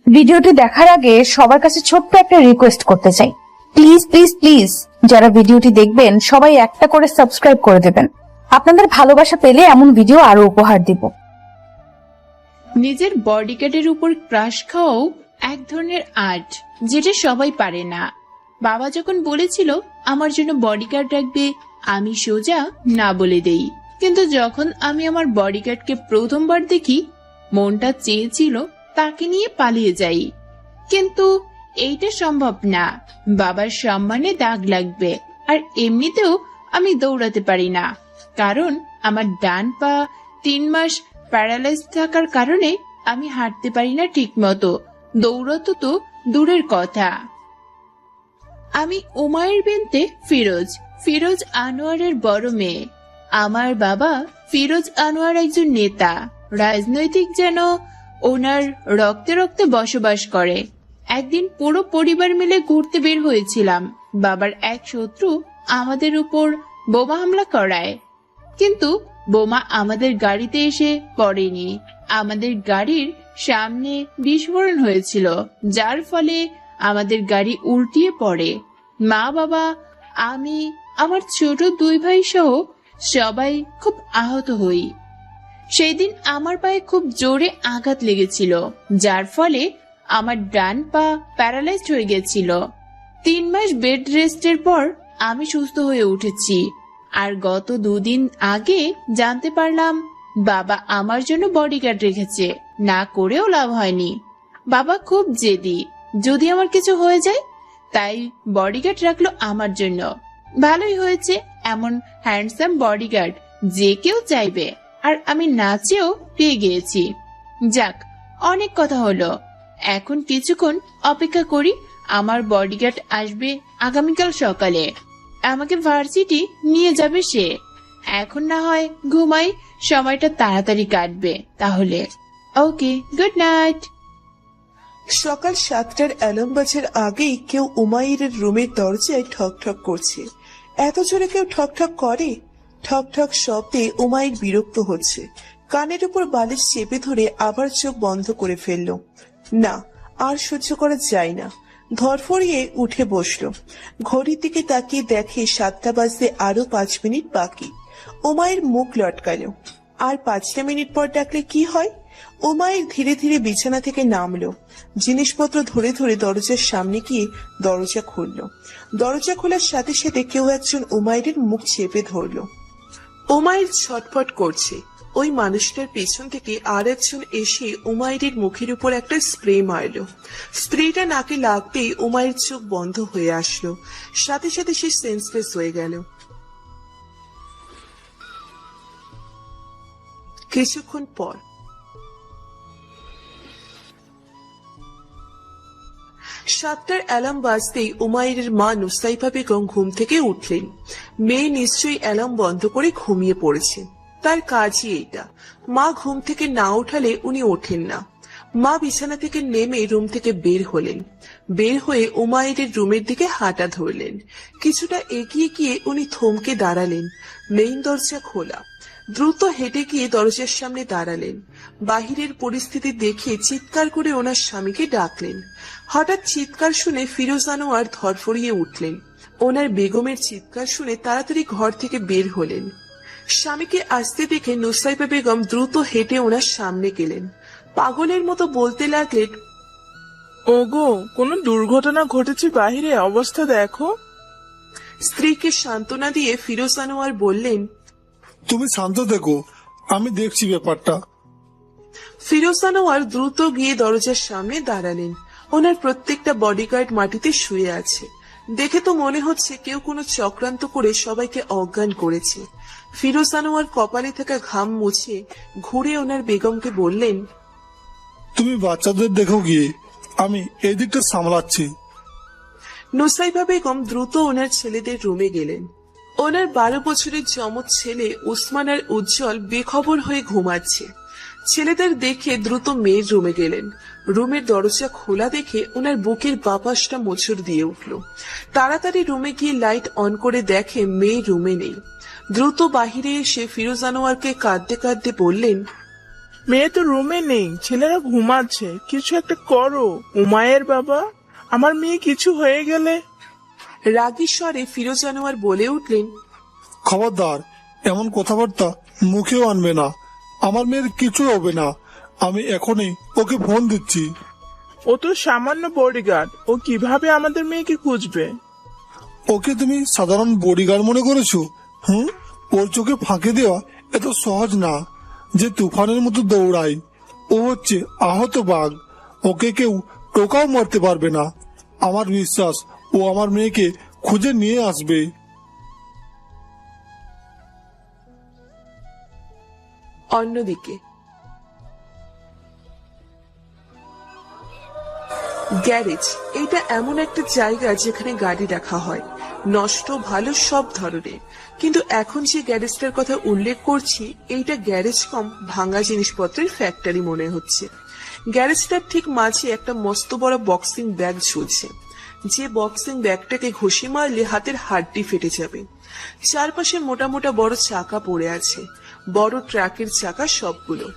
ভিডিওটি দেখার আগে সবার কাছে ছোট্ট একটা রিকোয়েস্ট করতে চাই, প্লিজ প্লিজ প্লিজ যারা ভিডিওটি দেখবেন সবাই একটা করে সাবস্ক্রাইব করে দেবেন। আপনাদের ভালোবাসা পেলে এমন ভিডিও আরো উপহার দিব। নিজের বডিগার্ডের উপর ক্রাশ খাওয়াও এক ধরনের আর্ট, যেটা সবাই পারে না। বাবা যখন বলেছিল আমার জন্য বডিগার্ড রাখবে, আমি সোজা না বলে দেই। কিন্তু যখন আমি আমার বডিগার্ডকে প্রথমবার দেখি, মনটা চেয়েছিল তাকে নিয়ে পালিয়ে যাই। কিন্তু এইটা সম্ভব না, বাবার সম্মানে দাগ লাগবে। আর এমনিতেও আমি দৌড়াতে পারি না, কারণ আমার ডান পা 3 মাস প্যারালাইজ থাকার কারণে আমি হাঁটতে পারি না ঠিক মতো। দৌড়াতো তো দূরের কথা। আমি উমায়ের বিনতে ফিরোজ, ফিরোজ আনোয়ারের বড় মেয়ে। আমার বাবা ফিরোজ আনোয়ার একজন নেতা, রাজনৈতিক যেন ওনার রক্তে রক্তে বসবাস করে। একদিন পুরো পরিবার মিলে ঘুরতে বের হয়েছিলাম। বাবার এক শত্রু আমাদের উপর বোমা হামলা করায়, কিন্তু বোমা আমাদের গাড়িতে এসে পড়েনি। আমাদের গাড়ির সামনে বিস্ফোরণ হয়েছিল, যার ফলে আমাদের গাড়ি উল্টিয়ে পড়ে। মা, বাবা, আমি, আমার ছোট 2 ভাই সহ সবাই খুব আহত হই। সেই দিন আমার পায়ে খুব জোরে আঘাত লেগেছিল, যার ফলে আমার ডান পা প্যারালাইজড হয়ে গেছিল। 3 মাস বেড রেস্টের পর আমি সুস্থ হয়ে উঠেছি। আর গত 2 দিন আগে জানতে পারলাম বাবা আমার জন্য বডিগার্ড রেখেছে। না করেও লাভ হয়নি। বাবা খুব জেদি, যদি আমার কিছু হয়ে যায়, তাই বডিগার্ড রাখলো আমার জন্য। ভালোই হয়েছে, এমন হ্যান্ডসাম বডিগার্ড যে কেউ চাইবে। আর আমি নাচেও পেয়ে গিয়েছি। যাক, অনেক কথা হলো, এখন কিছুক্ষণ অপেক্ষা করি। আমার বডিগার্ড আসবে আগামীকাল সকালে, আমাকে ভার্সিটি নিয়ে যাবে সে। এখন না হয় ঘুমাই, সময়টা তাড়াতাড়ি কাটবে তাহলে। ওকে, গুড নাইট। সকাল 7টার অ্যালার্ম বাজার আগেই কেউ উমাইরের রুমের দরজায় ঠক ঠক করছে। এত জোরে কেউ ঠক ঠক করে? ঠক ঠক শব্দে উমাইর বিরক্ত হচ্ছে। কানের উপর বালিশ চেপে ধরে আবার চোখ বন্ধ করে ফেলল। না, আর সহ্য করা যায় না। ধরফড়িয়ে উঠে বসলো। ঘড়ির দিকে তাকিয়ে দেখে 7টা বাজতে আরো 5 মিনিট বাকি। উমাইর মুখ লটকালো। আর 5টা মিনিট পর ডাকলে কি হয়? উমাইর ধীরে ধীরে বিছানা থেকে নামলো। জিনিসপত্র ধরে ধরে দরজার সামনে গিয়ে দরজা খুলল। দরজা খোলার সাথে সাথে কেউ একজন উমাইরের মুখ চেপে ধরলো। উমাইর ছটফট করছে। ওই মানুষটার পেছন থেকে আর একজন এসে উমাইরের মুখের উপর একটা স্প্রে মারলো। স্প্রেটা নাকে লাগতেই উমাইর চোখ বন্ধ হয়ে আসলো। সাথে সাথে সে সেন্সলেস হয়ে গেল। কিছুক্ষণ পর 7টার অ্যালার্ম বাজতেই উমাইরের মা নুসাইবা বেগম ঘুম থেকে উঠলেন। মেয়ে নিশ্চয়ই অ্যালার্ম বন্ধ করে ঘুমিয়ে পড়েছে, তার কাজই এইটা। মা ঘুম থেকে না উঠালে উনি ওঠেন না। মা বিছানা থেকে নেমে রুম থেকে বের হলেন। বের হয়ে উমাইরের রুমের দিকে হাঁটা ধরলেন। কিছুটা এগিয়ে গিয়ে উনি থমকে দাঁড়ালেন। মেইন দরজা খোলা। দ্রুত হেঁটে গিয়ে দরজার সামনে দাঁড়ালেন। বাহিরের পরিস্থিতি দেখে চিৎকার করে ওনার স্বামীকে ডাকলেন। হঠাৎ চিৎকার শুনে ফিরোজ আনোয়ার ধরফড়িয়ে উঠলেন। ওনার বেগমের চিৎকার শুনে তাড়াতাড়ি ঘর থেকে বের হলেন। স্বামীকে আসতে দেখে নুসাইবা বেগম দ্রুত হেঁটে ওনার সামনে গেলেন। পাগলের মতো বলতে লাগলেন, ওগো, কোনো দুর্ঘটনা ঘটেছে? বাহিরে অবস্থা দেখো। স্ত্রীকে সান্ত্বনা দিয়ে ফিরোজ আনোয়ার বললেন, তুমি শান্ত থেকো, আমি দেখছি ব্যাপারটা। ফিরোজ আনোয়ার দ্রুত গিয়ে দরজার সামনে দাঁড়ালেন। ওনার প্রত্যেকটা বডিগার্ড মাটিতে শুয়ে আছে। দেখে তো মনে হচ্ছে কেউ কোনো চক্রান্ত করে সবাইকে অজ্ঞান করেছে। ফিরোজ আনোয়ার কপালে থাকা ঘাম মুছে ঘুরে ওনার বেগমকে বললেন, তুমি বাচ্চাদের দেখো গিয়ে, আমি এই দিকটা সামলাচ্ছি। নুসাইবা বেগম দ্রুত ওনার ছেলেদের রুমে গেলেন। ওনার 12 বছরের যমজ ছেলে উসমান আর উজ্জ্বল বেখবর হয়ে ঘুমাচ্ছে। ছেলেদের দেখে দ্রুত মেয়ের রুমে গেলেন। রুমের দরজা খোলা দেখে ওনার বুকের বাপাসটা মোচড় দিয়ে উঠল। তাড়াতাড়ি রুমে গিয়ে লাইট অন করে দেখে মেয়ে রুমে নেই। দ্রুত বাহিরে এসে ফিরোজ আনোয়ারকে কাঁদতে কাঁদতে বললেন, মেয়ে তো রুমে নেই, ছেলেরা ঘুমাচ্ছে, কিছু একটা করো। উমায়ের বাবা, আমার মেয়ে কিছু হয়ে গেলে। রাগী স্বরে ফিরোজ আনোয়ার বলে উঠলেন, খবরদার, এমন কথাবার্তা মুখেও আনবে না। আমার মেয়ের কিছু হবে না। আমি এখনই ওকে ফোন দিচ্ছি। ও তো সামান্য বডিগার্ড, ও কিভাবে আমাদের মেয়েকে খুঁজবে? ওকে তুমি সাধারণ বডিগার্ড মনে করেছো? ওর চোখে ফাঁকে দেওয়া এত সহজ না। যে তুফানের মতো দৌড়ায়, ও হচ্ছে আহত বাঘ। ওকে কেউ টোকাও মারতে পারবে না। আমার বিশ্বাস ও আমার মেয়েকে খুঁজে নিয়ে আসবে। অন্যদিকে গ্যারেজ, এটা এমন একটা জায়গা যেখানে গাড়ি রাখা হয়, নষ্ট ভালো সব ধরনের। কিন্তু এখন যে গ্যারেজটার কথা উল্লেখ করছি, এইটা গ্যারেজ কম ভাঙা জিনিসপত্রের ফ্যাক্টরি মনে হচ্ছে। গ্যারেজটার ঠিক মাঝে একটা মস্ত বড় বক্সিং ব্যাগ ঝুলছে, যে বক্সিং ব্যাগটাকে ঘষে মারলে হাতের হাড্ডি ফেটে যাবে। চারপাশে মোটা মোটা বড় চাকা পড়ে আছে, বড় ট্রাকের চাকা সবগুলো।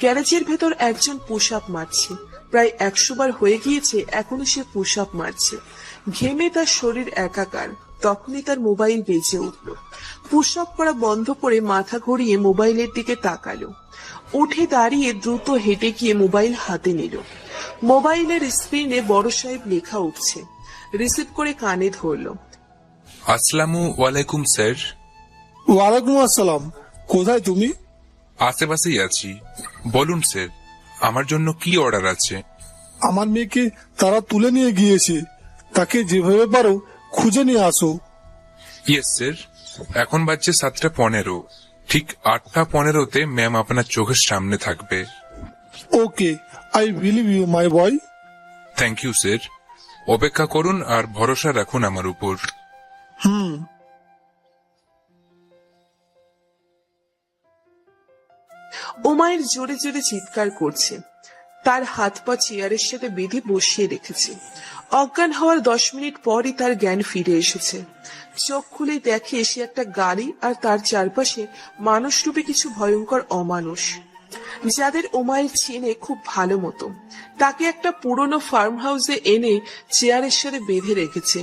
গ্যারেজের ভেতর একজন পুশ আপ মারছে, প্রায় 100 বার হয়ে গিয়েছে, এখনো সে পুশ আপ মারছে। ঘেমে তার শরীর একাকার। তখনই তার মোবাইল বেজে উঠল। পুশ আপ করা বন্ধ করে মাথা ঘুরিয়ে মোবাইলের দিকে তাকালো। উঠে দাঁড়িয়ে দ্রুত হেঁটে গিয়ে মোবাইল হাতে নিল। মোবাইলের স্ক্রিনে বড় সাহেব লেখা উঠছে। রিসিভ করে কানে ধরল। আসসালামু ওয়ালাইকুম স্যার। ওয়ালাইকুম আসসালাম। কোথায় তুমি? আশেপাশেই আছি। বলুন স্যার, আমার জন্য কি অর্ডার আছে? আমার মেয়েকে তারা তুলে নিয়ে গিয়েছে। তাকে যেভাবে পারো খুঁজে নিয়ে আসো। Yes sir. এখন বাজছে 7:15। ঠিক 8:15-তে ম্যাম আপনার চোখের সামনে থাকবে। Okay, I believe you my boy. Thank you sir. অপেক্ষা করুন আর ভরসা রাখুন আমার উপর। উমায়ের জোরে জোরে চিৎকার করছে। তার হাত পা চেয়ারের সাথে বেঁধে বসিয়ে রেখেছে। অজ্ঞান হওয়ার 10 মিনিট পরই তার জ্ঞান ফিরে এসেছে। চোখ খুলে দেখে সে একটা গাড়ি আর তার চারপাশে মানুষরূপে কিছু ভয়ঙ্কর অমানুষ, যাদের উমায়ের চেনে খুব ভালো মতো। তাকে একটা পুরনো ফার্ম হাউসে এনে চেয়ারের সাথে বেঁধে রেখেছে।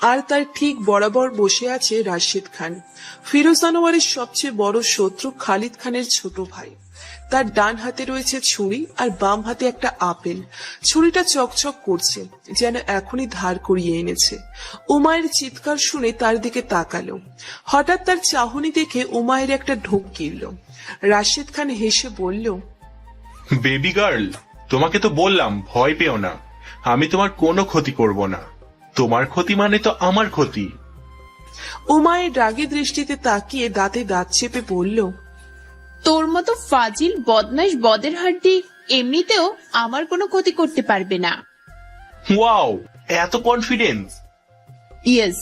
আর তার ঠিক বরাবর বসে আছে রাশেদ খান, ফিরোজ আনোয়ারের সবচেয়ে বড় শত্রু খালিদ খানের ছোট ভাই। তার ডান হাতে রয়েছে ছুরি আর বাম হাতে একটা আপেল। ছুরিটা চকচক করছে, যেন এখনই ধার করিয়ে এনেছে। উমায়ের চিৎকার শুনে তার দিকে তাকালো। হঠাৎ তার চাহনি দেখে উমায়ের একটা ঢোক গিলল। রাশেদ খান হেসে বলল, বেবি গার্ল, তোমাকে তো বললাম ভয় পেও না। আমি তোমার কোনো ক্ষতি করব না। তোমার ক্ষতি মানে তো আমার ক্ষতি। উমায়ের রাগী দৃষ্টিতে তাকিয়ে দাঁতে দাঁত চেপে বলল, তোর মতো ফাজিল বদমাইশ বদের হাড্ডি এমনিতেও আমার কোনো ক্ষতি করতে পারবে না। ওয়াও, এত কনফিডেন্স। ইয়েস,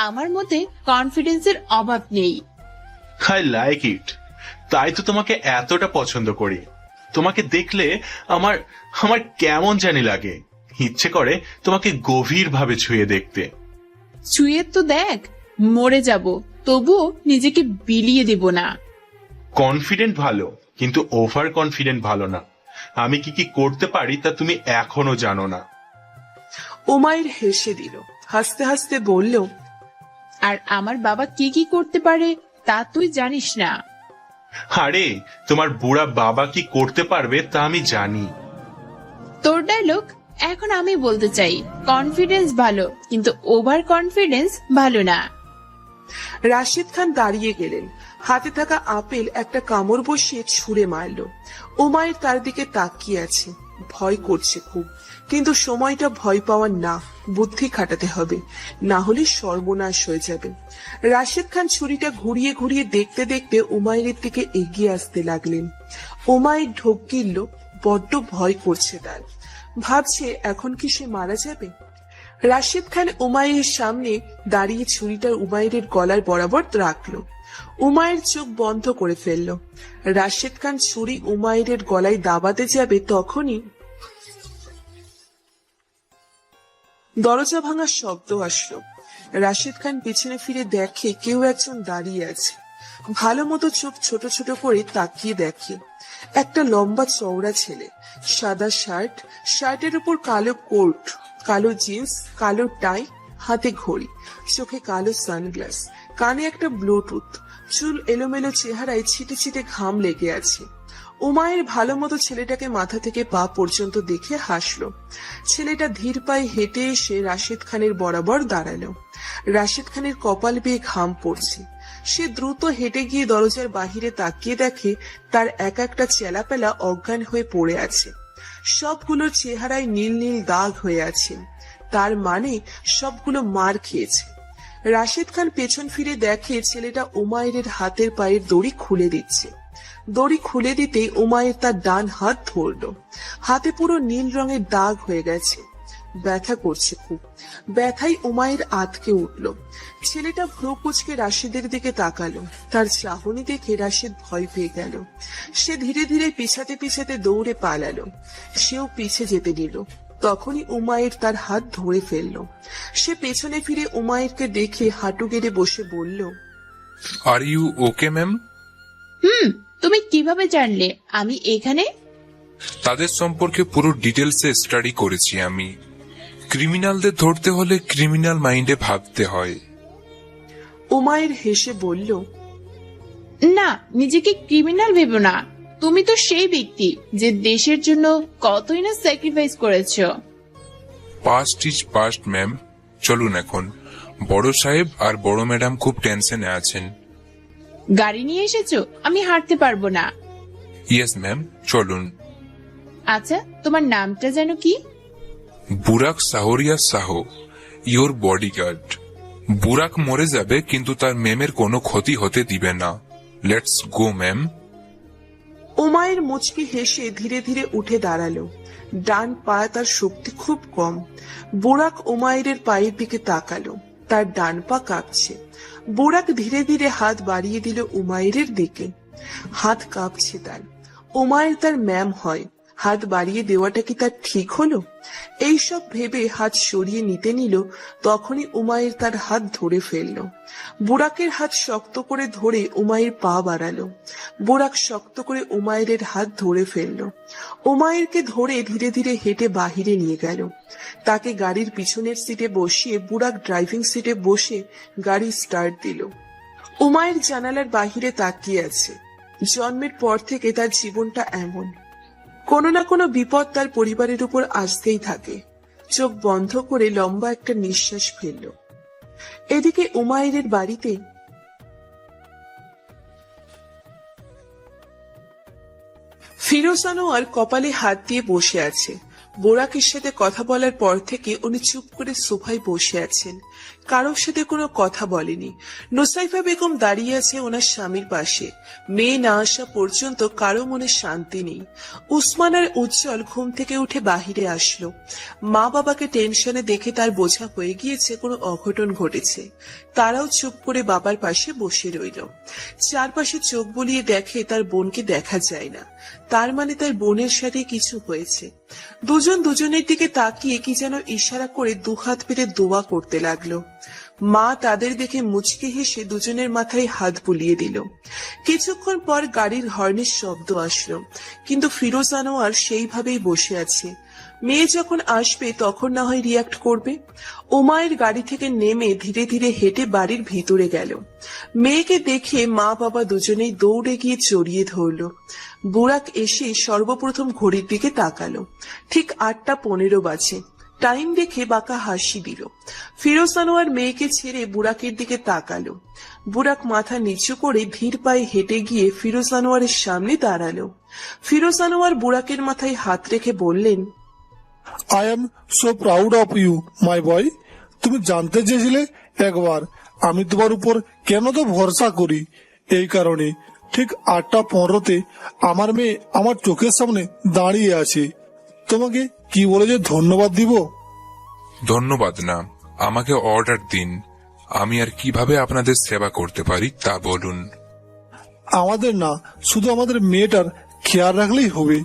আমার মধ্যে কনফিডেন্সের অভাব নেই। I like it. তাই তো তোমাকে এতটা পছন্দ করি। তোমাকে দেখলে আমার আমার কেমন জানি লাগে। ইচ্ছে করে তোমাকে গভীরভাবে ছুঁয়ে দেখতে। ছুঁয়ে তো দেখ, মরে যাব, তবুও নিজেকে বিলিয়ে দেব না। কনফিডেন্ট ভালো, কিন্তু ওভার কনফিডেন্ট ভালো না। আমি কি কি করতে পারি তা তুমি এখনো জানো না। উমায়ের হেসে দিল, হাসতে হাসতে বলল, আর আমার বাবা কি কি করতে পারে তা তুই জানিস না। আরে, তোমার বুড়া বাবা কি করতে পারবে তা আমি জানি। তোর ডায়লগ এখন আমি বলতে চাই, কনফিডেন্স ভালো, কিন্তু ওভার কনফিডেন্স ভালো না। রাশেদ খান দাঁড়িয়ে গেলেন। হাতে থাকা আপেল একটা কামড় বসিয়ে ছুঁড়ে মারল। উমায়ের তার দিকে তাকিয়ে আছে। ভয় করছে খুব, কিন্তু সময়টা ভয় পাওয়ার না, বুদ্ধি খাটাতে হবে, না হলে সর্বনাশ হয়ে যাবে। রাশেদ খান ছুরিটা ঘুরিয়ে ঘুরিয়ে দেখতে দেখতে উমায়ের দিকে এগিয়ে আসতে লাগলেন। উমায়ের ঢোক গিলল, বড্ড ভয় করছে তার। ভাবছে এখন কি সে মারা যাবে। রাশেদ খান উমায়ের সামনে দাঁড়িয়ে ছুরিটা উমায়ের গলার বরাবর রাখলো। উমায়ের চোখ বন্ধ করে ফেলল। রাশেদ খান ছুরি উমায়ের গলায় দাবাতে যাবে, তখনই দরজা ভাঙার শব্দ আসলো। রাশেদ খান পিছনে ফিরে দেখে কেউ একজন দাঁড়িয়ে আছে। ভালো মতো চোখ ছোট ছোট করে তাকিয়ে দেখে একটা লম্বা চওড়া ছেলে, সাদা শার্ট, শার্টের উপর কালো কোট, কালো জিন্স, কালো টাই, হাতে ঘড়ি, চোখে কালো সানগ্লাস, কানে একটা ব্লুটুথ, চুল এলোমেলো, চেহারায় ছিটে ছিটে ঘাম লেগে আছে। উমায়ের ভালো মতো ছেলেটাকে মাথা থেকে পা পর্যন্ত দেখে হাসলো। ছেলেটা ধীর পায়ে হেঁটে এসে রাশেদ খানের বরাবর দাঁড়ালো। রাশেদ খানের কপাল বেয়ে ঘাম পড়ছে। সে দ্রুত হেঁটে গিয়ে দরজার বাহিরে তাকিয়ে দেখে তার এক একটা চেলাপেলা অজ্ঞান হয়ে পড়ে আছে। সবগুলোর চেহারায় নীল নীল দাগ হয়ে আছে, তার মানে সবগুলো মার খেয়েছে। রাশেদ খান পেছন ফিরে দেখে ছেলেটা উমায়ের হাতের পায়ের দড়ি খুলে দিচ্ছে। দড়ি খুলে দিতেই উমায়ের তার ডান হাত ধরলো। হাতে পুরো নীল রঙের দাগ হয়ে গেছে, ব্যথা করছে খুব। ব্যথায় উমায়ের আতকে উঠল। ছেলেটা ভ্রু কুচকে রাশেদের দিকে তাকালো। তার চাহনি দেখে রাশেদ ভয় পেয়ে গেল। সে ধীরে ধীরে পিছাতে পিছাতে দৌড়ে পালালো। সেও পিছে যেতে নিল। তখনই উমায়ের তার হাত ধরে ফেললো। সে পেছনে ফিরে উমায়েরকে দেখে হাঁটু গেড়ে বসে বলল, আর ইউ ওকে ম্যাম? তুমি কিভাবে জানলে আমি এখানে? তাদের সম্পর্কে পুরো ডিটেলসে স্টাডি করেছি আমি। ক্রিমিনালদের ধরতে হলে ক্রিমিনাল মাইন্ডে ভাবতে হয়। উমায়ের হেসে বলল, না, নিজেকে ক্রিমিনাল ভেবো না। তুমি তো সেই ব্যক্তি যে দেশের জন্য কতই না স্যাক্রিফাইস করেছো। Past is past ma'am. চলুন এখন। বড় সাহেব আর বড় ম্যাডাম খুব টেনশনে আছেন। গাড়ি নিয়ে এসেছো? আমি হাঁটতে পারবো না। ইয়েস ম্যাম, চলুন। আচ্ছা, তোমার নামটা যেন কি? বুরাক সাহরিয়া সাহ, ইয়োর বডিগার্ড। বুরাক মরে যাবে কিন্তু তার ম্যামের কোনো ক্ষতি হতে দিবে না। Let's go ma'am. উমায়ের মুচকি হেসে ধীরে ধীরে উঠে দাঁড়ালো। ডান পা তার শক্তি খুব কম। বুরাক উমায়ের পায়ের দিকে তাকালো। তার ডান পা কাঁপছে। বুরাক ধীরে ধীরে হাত বাড়িয়ে দিল উমায়ের দিকে। হাত কাঁপছে তার। উমায়ের তার ম্যাম হয়, হাত বাড়িয়ে দেওয়াটা কি তার ঠিক হলো? এইসব ভেবে হাত সরিয়ে নিতে নিল, তখনই উমায়ের তার হাত ধরে ফেলল। বুরাকের হাত শক্ত করে ধরে উমায়ের পা বাড়ালো। বুরাক শক্ত করে উমায়ের হাত ধরে ফেলল। উমায়েরকে ধরে ধীরে ধীরে হেঁটে বাহিরে নিয়ে গেল। তাকে গাড়ির পিছনের সিটে বসিয়ে বুরাক ড্রাইভিং সিটে বসে গাড়ি স্টার্ট দিল। উমায়ের জানালার বাহিরে তাকিয়ে আছে। জন্মের পর থেকে তার জীবনটা এমন, কোনো না কোনো বিপদ তার পরিবারের উপর আসতেই থাকে। চোখ বন্ধ করে লম্বা একটা নিঃশ্বাস ফেলল। এদিকে উমায়ের বাড়িতে ফিরোজ আনোয়ার কপালে হাত দিয়ে বসে আছে। বোরাকের সাথে কথা বলার পর থেকে উনি চুপ করে সোফায় বসে আছেন, কারোর সাথে কোনো কথা বলেনি। নুসাইফা বেগম দাঁড়িয়ে আছে ওনার স্বামীর পাশে। মেয়ে না আসা পর্যন্ত কারো মনে শান্তি নেই। উসমান আর উজ্জ্বল ঘুম থেকে উঠে বাহিরে আসলো। মা বাবাকে টেনশনে দেখে তার বোঝা হয়ে গিয়েছে কোনো অঘটন ঘটেছে। তারাও চুপ করে বাবার পাশে বসে রইল। চারপাশে চোখ বুলিয়ে দেখে তার বোনকে দেখা যায় না। তার মানে তার বোনের সাথে কিছু হয়েছে। দুজন দুজনের দিকে তাকিয়ে কি যেন ইশারা করে দুহাত পেতে দোয়া করতে লাগলো। মা তাদের দেখে মুচকি হেসে দুজনের মাথায় হাত বুলিয়ে দিল। কিছুক্ষণ পর গাড়ির হর্নের শব্দ আসলো, কিন্তু ফিরোজ আনোয়ার সেইভাবেই বসে আছে। মেয়ে যখন আসবে তখন না হয় রিয়াক্ট করবে। উমায়ের গাড়ি থেকে নেমে ধীরে ধীরে হেঁটে বাড়ির ভিতরে গেল। মেয়েকে দেখে মা বাবা দুজনেই দৌড়ে গিয়ে জড়িয়ে ধরলো। বুরাক এসে সর্বপ্রথম ঘড়ির দিকে তাকালো। ঠিক 8:15 বাজে। টাইম দেখে বাঁকা হাসি দিল। ফিরোজ আনোয়ার মেয়েকে ছেড়ে বুরাকের দিকে তাকালো। বুরাক মাথা নিচু করে ধীর পায়ে হেঁটে গিয়ে ফিরোজ আনোয়ারের সামনে দাঁড়ালো। ফিরোজ আনোয়ার বুরাকের মাথায় হাত রেখে বললেন, I am so proud of you my boy. তুমি জানতে চেয়েছিলে একবার আমি তোমার উপর কেন তো ভরসা করি। এই কারণে ঠিক 8:15 আমার মেয়ে আমার চোখের সামনে দাঁড়িয়ে আছে। তোমাকে কি বলে যে ধন্যবাদ দিব। ধন্যবাদ না, আমাকে অর্ডার দিন। আমি আর কিভাবে আপনাদের সেবা করতে পারি তা বলুন। আমাদের না, শুধু আমাদের মেয়েটার খেয়াল রাখলেই হবে।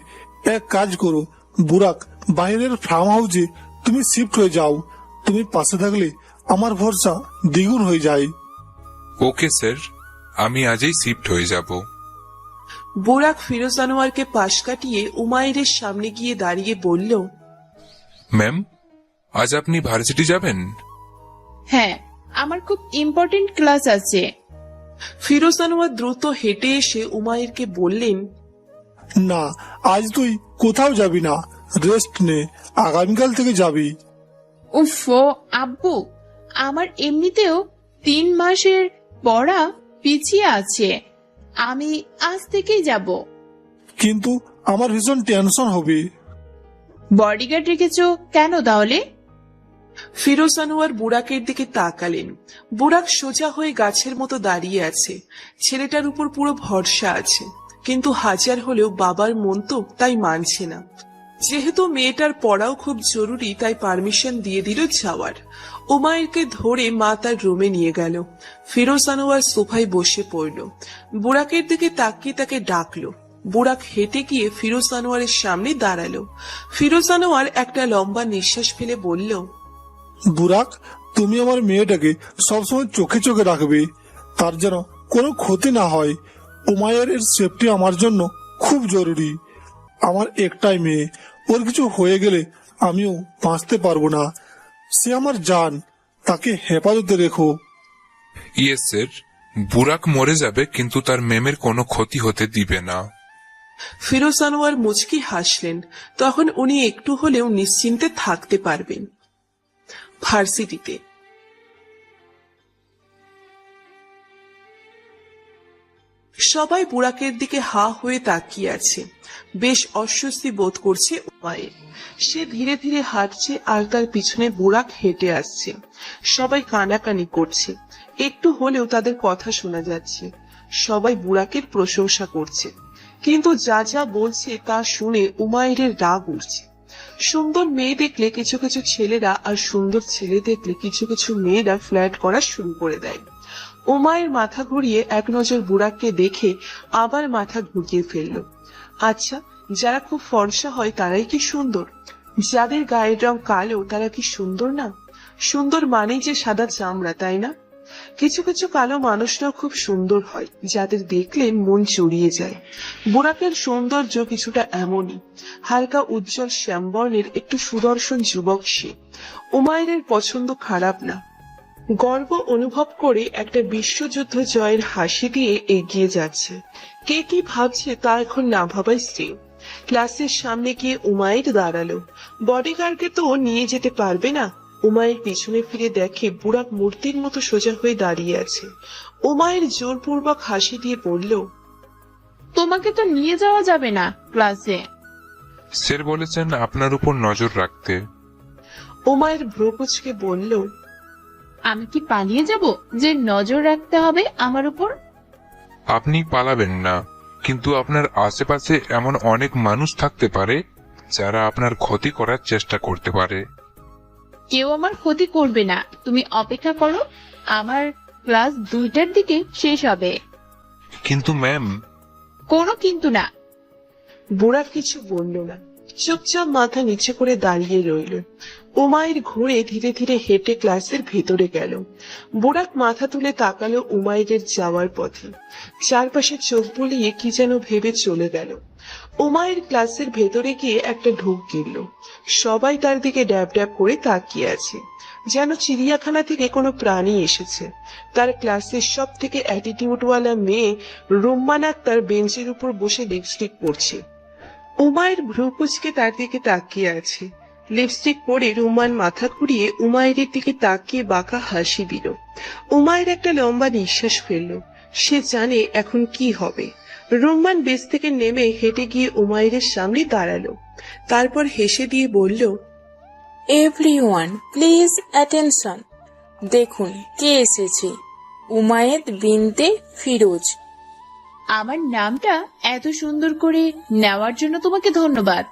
এক কাজ করো বুরাক, বাইরের ফার্ম হাউসে তুমি শিফট হয়ে যাও। তুমি পাশে থাকলে আমার ভরসা দ্বিগুণ হয়ে যায়। ওকে স্যার, আমি আজই শিফট হয়ে যাব। বুরাক ফিরোজ আনোয়ারকে পাশ কাটিয়ে উমাইরের সামনে গিয়ে দাঁড়িয়ে বলল, ম্যাম, আজ আপনি ভার্সিটি যাবেন? হ্যাঁ, আমার খুব ইম্পর্টেন্ট ক্লাস আছে। ফিরোজ আনোয়ার দ্রুত হেঁটে এসে উমাইরকে বললেন, না, আজ তুই কোথাও যাবি না, রেস্ট নে, আগামীকাল থেকে যাবি। উফ আব্বু, আমার এমনিতেও 3 মাসের পড়া পিছিয়ে আছে, আমি আজ থেকেই যাব। কিন্তু আমার ভীষণ টেনশন হবে। বডিগার্ড রেখেছো কেন তাহলে? ফিরোজ আনোয়ার বুরাকের দিকে তাকালেন। বুরাক সোজা হয়ে গাছের মতো দাঁড়িয়ে আছে, ছেলেটার উপর পুরো ভরসা আছে, কিন্তু হাজার হলেও বাবার মন তো তাই মানছে না। যেহেতু মেয়েটার পড়াও খুব জরুরি, তাই পারমিশন দিয়ে দিল যাওয়ার। উমাইরকে ধরে মা তার রুমে নিয়ে গেল। ফিরোজ আনোয়ার সোফায় বসে পড়ল, বুরাকের দিকে তাকিয়ে তাকে ডাকলো। বুরাক হেঁটে গিয়ে ফিরোজ আনোয়ারের সামনে দাঁড়ালো। ফিরোজ আনোয়ার একটা লম্বা নিঃশ্বাস ফেলে বলল, বুরাক, তুমি আমার মেয়েটাকে সবসময় চোখে চোখে রাখবে, তার যেন কোনো ক্ষতি না হয়। উমায়ের সেফটি আমার জন্য খুব জরুরি। আমার একটাই মেয়ে, ওর কিছু হয়ে গেলে আমিও বাঁচতে পারবো না। সে আমার জান, তাকে হেফাজতে রেখো। ইয়েস স্যার, বুরাক মরে যাবে কিন্তু তার মেমের কোনো ক্ষতি হতে দিবে না। ফিরোজ আনোয়ার মুচকি হাসলেন। তখন উনি একটু হলেও নিশ্চিন্তে থাকতে পারবেন। ভার্সিটিতে সবাই বুরাকের দিকে হা হয়ে তাকিয়ে আছে। বেশ অস্বস্তি বোধ করছে উমায়ের। সে ধীরে ধীরে হাঁটছে আর তার পিছনে বুরাক হেঁটে আসছে। সবাই কানাকানি করছে, একটু হলেও তাদের কথা শোনা যাচ্ছে। সবাই বুরাকের প্রশংসা করছে, কিন্তু যা যা বলছে তা শুনে উমায়ের রাগ উঠছে। সুন্দর মেয়ে দেখলে কিছু কিছু ছেলেরা, আর সুন্দর ছেলে দেখলে কিছু কিছু মেয়েরা ফ্ল্যাট করা শুরু করে দেয়। উমায়ের মাথা ঘুরিয়ে এক নজর বুরাককে দেখে আবার মাথা ঘুরিয়ে ফেলল। আচ্ছা, যারা খুব ফর্সা হয় তারাই কি সুন্দর? যাদের গায়ের রং কালো তারা কি সুন্দর না? সুন্দর মানেই যে সাদা চামড়া, তাই না? কিছু কিছু কালো মানুষরাও খুব সুন্দর হয়, যাদের দেখলে মন জড়িয়ে যায়। বুরাকের সৌন্দর্য কিছুটা এমনই, হালকা উজ্জ্বল শ্যামবর্ণের একটু সুদর্শন যুবক সে। উমায়ের পছন্দ খারাপ না। গর্ব অনুভব করে একটা বিশ্বযুদ্ধ জয়ের হাসি দিয়ে এগিয়ে যাচ্ছে। কে কি ভাবছে তা এখন না ভাবাই শ্রেয়। ক্লাসের সামনে গিয়ে উমায়ের দাঁড়ালো। বডিগার্ডকে তো নিয়ে যেতে পারবে না। উমায়ের পিছনে ফিরে দেখে বুরাক মূর্তির মতো সোজা হয়ে দাঁড়িয়ে আছে। উমায়ের জোরপূর্বক হাসি দিয়ে বলল, তোমাকে তো নিয়ে যাওয়া যাবে না ক্লাসে। স্যার বলেছেন আপনার উপর নজর রাখতে। উমায়ের ভ্রু কুঁচকে বলল, আমি কি পালিয়ে যাব যে নজর রাখতে হবে আমার উপর? আপনি পালাবেন না, কিন্তু আপনার আশেপাশে এমন অনেক মানুষ থাকতে পারে যারা আপনার ক্ষতি করার চেষ্টা করতে পারে। কেউ আমার ক্ষতি করবে না, তুমি অপেক্ষা করো, আমার ক্লাস 2টার দিকে শেষ হবে। কিন্তু ম্যাম। কোনো কিন্তু না। বুড়া কিছু বলল না, চুপচাপ মাথা নিচে করে দাঁড়িয়ে রইল। উমায়ের ঘুরে ধীরে ধীরে হেঁটে ক্লাসের ভেতরে গেল। বুড়াক মাথা তুলে তাকালো উমায়ের যাওয়ার পথে। চারপাশে চোখ বুলিয়ে কি যেন ভেবে চলে গেল। উমায়ের ক্লাসের ভেতরে গিয়ে একটা ঢোক গিলল। সবাই তার দিকে ড্যাব ড্যাব করে তাকিয়ে আছে, যেন চিড়িয়াখানা থেকে কোনো প্রাণী এসেছে। তার ক্লাসের সব থেকে অ্যাটিটিউডওয়ালা মেয়ে রুম্মান আক্তার বেঞ্চের উপর বসে লিপস্টিক পরছে। উমায়ের ভ্রু কুঁচকে তার দিকে তাকিয়ে আছে। লিপস্টিক পরে রুম্মান মাথা ঘুরিয়ে উমায়ের দিকে তাকিয়ে বাঁকা হাসি দিল। উমায়ের একটা লম্বা নিঃশ্বাস ফেলল। সে জানে এখন কি হবে। রুম্মান বেঞ্চ থেকে নেমে হেঁটে গিয়ে উমায়ের সামনে দাঁড়ালো। তারপর হেসে দিয়ে বলল, এভরিওয়ান প্লিজ অ্যাটেনশন, দেখুন কে এসেছে, উমায়েদ বিনতে ফিরোজ। আমার নামটা এত সুন্দর করে নেওয়ার জন্য তোমাকে ধন্যবাদ।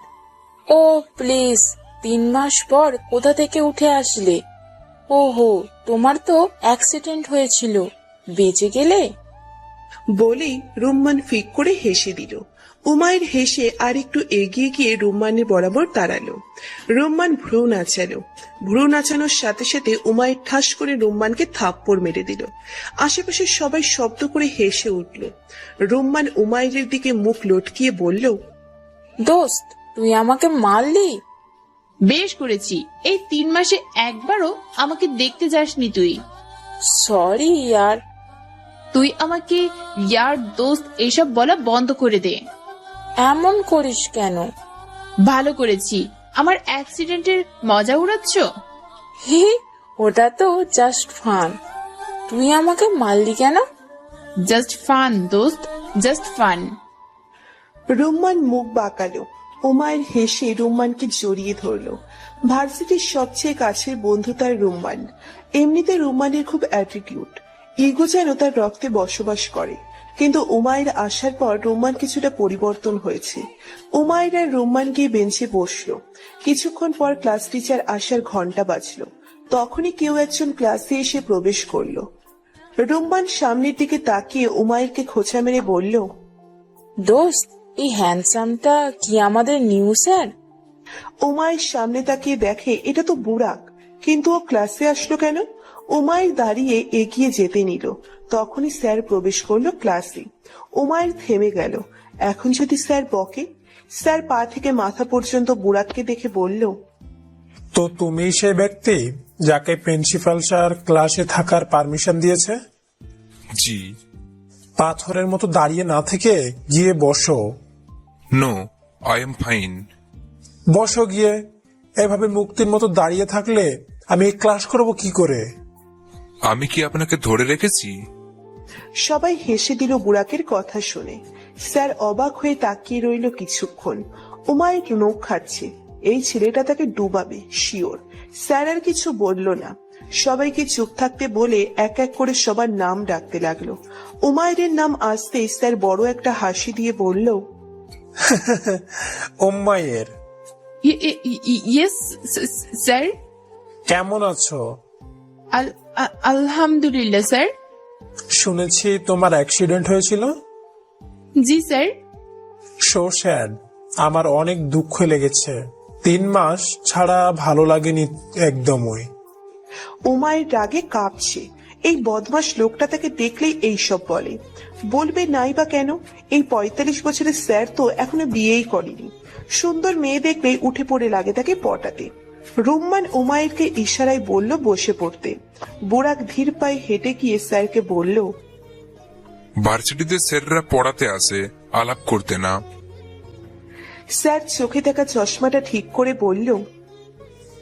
ও প্লিজ, 3 মাস পর কোথা থেকে উঠে আসলে? ওহো, তোমার তো অ্যাক্সিডেন্ট হয়েছিল, বেঁচে গেলে? বলেই রুম্মান ফিক করে হেসে দিল। উমায়ের হেসে আর একটু এগিয়ে গিয়ে রুম্মানের বরাবর দাঁড়ালো। রুম্মান ভ্রু নাচালো। ভ্রু নাচানোর সাথে সাথে উমায়ের ঠাস করে রুম্মানকে থাপ্পড় মেরে দিল। আশেপাশে সবাই শব্দ করে হেসে উঠল। রুম্মান উমায়ের দিকে মুখ লটকিয়ে বলল, দোস্ত তুই আমাকে মারলি? বেশ করেছি, এই 3 মাসে একবারও আমাকে দেখতে যাসনি তুই। সরি ইয়ার। তুই আমাকে ইয়ার দোস্ত এসব বলা বন্ধ করে দে। এমন করিস কেন? ভালো করেছি। আমার অ্যাক্সিডেন্টের মজা উড়াচ্ছ? হি, ওটা তো জাস্ট ফান। তুই আমাকে মারলি কেন? জাস্ট ফান দোস্ত, জাস্ট ফান। রুম্মান মুখ বাঁকালো। উমায়ের হেসে রুম্মানকে জড়িয়ে ধরলো। ভার্সিটির সবচেয়ে কাছের বন্ধু তার রুম্মান। এমনিতে রুম্মানের খুব অ্যাটিটিউড, ইগো যেন তার রক্তে বসবাস করে। কিন্তু উমায়ের আসার পর রুম্মান কিছুটা পরিবর্তন হয়েছে। উমায়ের আর রুম্মান গিয়ে বেঞ্চে বসলো। কিছুক্ষণ পর ক্লাস টিচার আসার ঘন্টা বাজলো। তখনই কেউ একজন ক্লাসে এসে প্রবেশ করলো। রুম্মান সামনের দিকে তাকিয়ে উমায়েরকে খোঁচা মেরে বলল, দোস্ত এই হ্যান্ডসামটা কি আমাদের নিউ স্যার? উমায়ের সামনে তাকিয়ে দেখে এটা তো বুরাক, কিন্তু ও ক্লাসে আসলো কেন? উমায়ের দাঁড়িয়ে এগিয়ে যেতে নিল। তখনই স্যার প্রবেশ করলো ক্লাসে। উমায়ের থেমে গেল। এখন যদি স্যার বকে? স্যার পা থেকে মাথা পর্যন্ত বুরাককে দেখে বলল, তো তুমি সেই ব্যক্তি যাকে প্রিন্সিপাল স্যার ক্লাসে থাকার পারমিশন দিয়েছে? জি। পাথরের মতো দাঁড়িয়ে না থেকে গিয়ে বসো। No, I am fine. বসো গিয়ে। এভাবে মুক্তির মতো দাঁড়িয়ে থাকলে আমি ক্লাস করব কি করে? আমি কি আপনাকে ধরে রেখেছি? সবাই হেসে দিল বুরাকের কথা শুনে। স্যার অবাক হয়ে তাকিয়ে রইল কিছুক্ষণ। উমায়ের নখ খাচ্ছে। এই ছেলেটা তাকে ডুবাবে শিওর। স্যার আর কিছু বলল না। সবাইকে চুপ থাকতে বলে এক এক করে সবার নাম ডাকতে লাগলো। উমায়ের নাম আসতেই স্যার বড় একটা হাসি দিয়ে বলল, উম্মাইয়ের, ইয়েস স্যার। কেমন আছো? আলহামদুলিল্লাহ স্যার। শুনেছি তোমার অ্যাক্সিডেন্ট হয়েছিল। জি স্যার। সো স্যাড, আমার অনেক দুঃখ লেগেছে। 3 মাস ছাড়া ভালো লাগেনি একদমই। উমায়ের রাগে কাঁপছে। এই বদমাস লোকটা তাকে দেখলেই এইসব বলে। বলবে নাই বা কেন? এই 45 বছরের স্যার তো এখনো বিয়েই করেনি। সুন্দর মেয়ে দেখলেই উঠে পড়ে লাগে তাকে পটাতে। রুম্মান উমায়েরকে ইশারায় বলল বসে পড়তে। বুরাক ধীর পায়ে হেঁটে গিয়ে স্যারকে বলল, ভার্সিটিতে স্যাররা পড়াতে আসে, আলাপ করতে না। স্যার চোখে থাকা চশমাটা ঠিক করে বলল,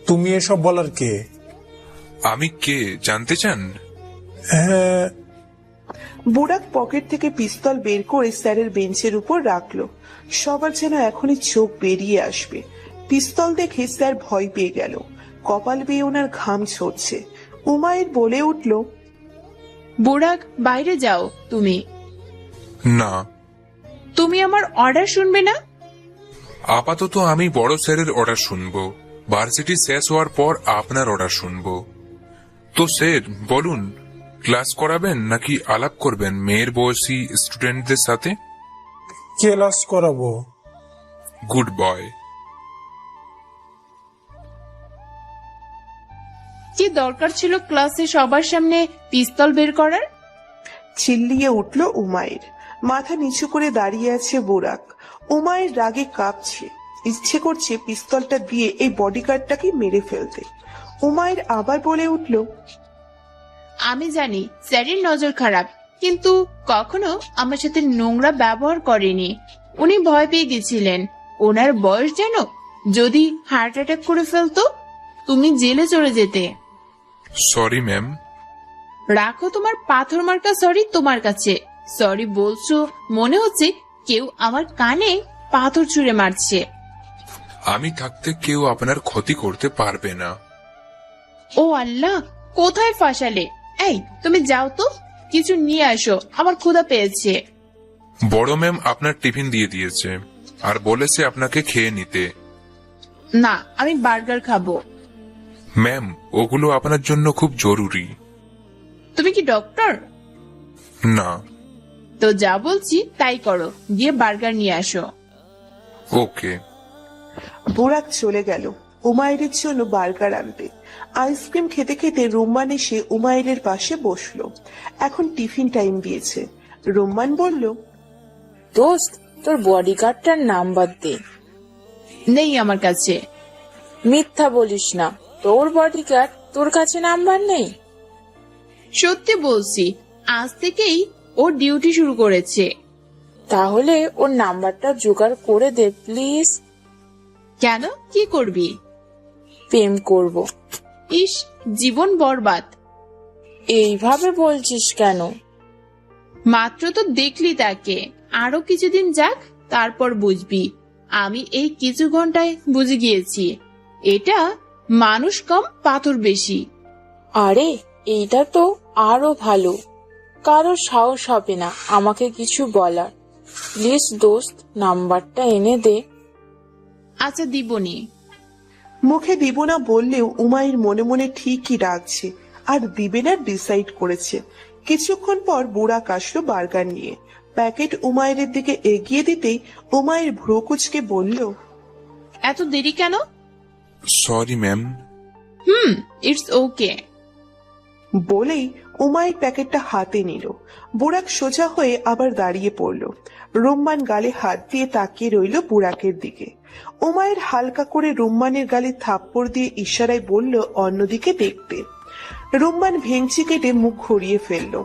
তুমি এসব বলার কে? আমি কে জানতে চান? হ্যাঁ। বুরাক পকেট থেকে পিস্তল বের করে স্যারের বেঞ্চের উপর রাখলো। সবার যেন এখনই চোখ বেরিয়ে আসবে। পিস্তল দেখে স্যার ভয় পেয়ে গেল। কপাল বেয়ে ওনার ঘাম ঝরছে। উমায়ের বলে উঠল, বুরাক বাইরে যাও। তুমি না। তুমি আমার অর্ডার শুনবে না? আপাতত আমি বড় স্যারের অর্ডার শুনবো। ভার্সিটি শেষ হওয়ার পর আপনার অর্ডার শুনবো। তো স্যার বলুন, ক্লাস করাবেন নাকি আলাপ করবেন মেয়ের বয়সী স্টুডেন্টদের সাথে? ক্লাস করাবো। Good boy. কি দরকার ছিল ক্লাসে সবার সামনে পিস্তল বের করার? চিল্লিয়ে উঠল উমায়ের। মাথা নিচু করে দাঁড়িয়ে আছে বুরাক। উমায়ের রাগে কাঁপছে। ইচ্ছে করছে পিস্তলটা দিয়ে এই বডিগার্ডটাকে মেরে ফেলতে। উমায়ের আবার বলে উঠল, আমি জানি স্যারের নজর খারাপ, কিন্তু কখনো আমার সাথে নোংরা ব্যবহার করেনি। উনি ভয় পেয়ে গেছিলেন। ওনার বয়স যেন যদি হার্ট অ্যাটাক করে ফেলতো, তুমি জেলে চলে যেতে। Sorry ma'am. রাখো তোমার পাথর মার্কা সরি তোমার কাছে। সরি বলছো মনে হচ্ছে কেউ আমার কানে পাথর ছুঁড়ে মারছে। আমি থাকতে কেউ আপনার ক্ষতি করতে পারবে না। ও আল্লাহ, কোথায় ফাঁসালে? এই তুমি যাও তো, কিছু নিয়ে আসো, আমার ক্ষুধা পেয়েছে। বড় ম্যাম আপনার টিফিন দিয়ে দিয়েছে আর বলেছে আপনাকে খেয়ে নিতে। না, আমি বার্গার খাবো। ম্যাম, ওগুলো আপনার জন্য খুব জরুরি। তুমি কি ডক্টর? না। তো যা বলছি তাই করো, গিয়ে বার্গার নিয়ে আসো। ওকে। বুরাক চলে গেল উমাইরের জন্য বার্গার আনতে। আইসক্রিম খেতে খেতে রুম্মান এসে উমাইরের পাশে বসলো। এখন টিফিন টাইম দিয়েছে। রুম্মান বলল, দোস্ত, তোর বডিগার্ডটার নাম্বার দে। নেই আমার কাছে। মিথ্যা বলিস না, তোর বডিগার্ড তোর কাছে নাম্বার নেই? সত্যি বলছি, আজ থেকেই ওর ডিউটি শুরু করেছে। তাহলে ওর নাম্বারটা জোগাড় করে দে প্লিজ। কেন, কি করবি? প্রেম করব। ইস, জীবন বরবাদ। এইভাবে বলছিস কেন? মাত্র তো দেখলি তাকে, আরো কিছুদিন যাক, তারপর বুঝবি। আমি এই কিছু ঘন্টায় বুঝে গিয়েছি, এটা মানুষ কম পাথর বেশি। আরে এইটা তো আরো ভালো, কারো সাহস হবে না আমাকে কিছু বলার। প্লিজ দোস্ত, নাম্বারটা এনে দে। আচ্ছা, দিবনি। মুখে দিব না বললেও উমাইর মনে মনে ঠিকই রাখছে আর দিবে না ডিসাইড করেছে। কিছুক্ষণ পর বুরাক আসলো বার্গার নিয়ে। প্যাকেট উমাইরের দিকে এগিয়ে দিতেই উমাইর ভ্রু কুঁচকে বলল, এত দেরি কেন? Sorry ma'am. It's okay. বলেই উমাইর প্যাকেটটা হাতে নিল। বুরাক সোজা হয়ে আবার দাঁড়িয়ে পড়ল। রুম্মান গালে হাত দিয়ে তাকিয়ে রইল বুরাকের দিকে। উমাইর হালকা করে রুম্মানের গালে থাপ্পড় দিয়ে ইশারায় বলল অন্যদিকে দেখতে। রুম্মান ভেঙচি কেটে মুখ ঘুরিয়ে ফেলল।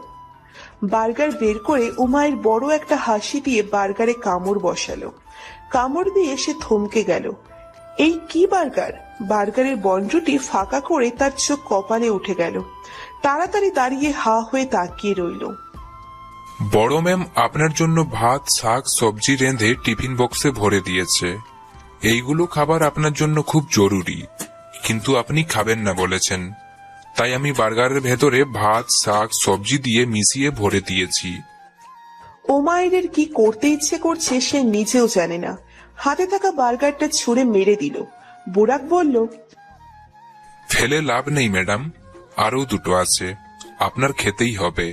বার্গার বের করে উমাইর বড় একটা হাসি দিয়ে বার্গারে কামড় বসালো। কামড় দিয়ে সে থমকে গেল। এই কি বার্গার! বার্গারের বন্ডটি ফাঁকা করে তার চোখ কপালে উঠে গেল। তাড়াতাড়ি দাঁড়িয়ে হা হয়ে তাকিয়ে রইল। বড় ম্যাম আপনার জন্য ভাত, শাক, সবজি রেঁধে টিফিন বক্সে ভরে দিয়েছে। এইগুলো খাবার আপনার জন্য খুব জরুরি, কিন্তু আপনি খাবেন না বলেছেন, তাই আমি বার্গারের ভেতরে ভাত, শাক, সবজি দিয়ে মিশিয়ে ভরে দিয়েছি। উমাইরের কি করতে ইচ্ছে করছে সে নিজেও জানে না। হাতে থাকা বার্গারটা ছুঁড়ে মেরে দিল। বুরাক বলল, ফেলে লাভ নেই ম্যাডাম, আরো দুটো আছে, আপনার খেতেই হবে।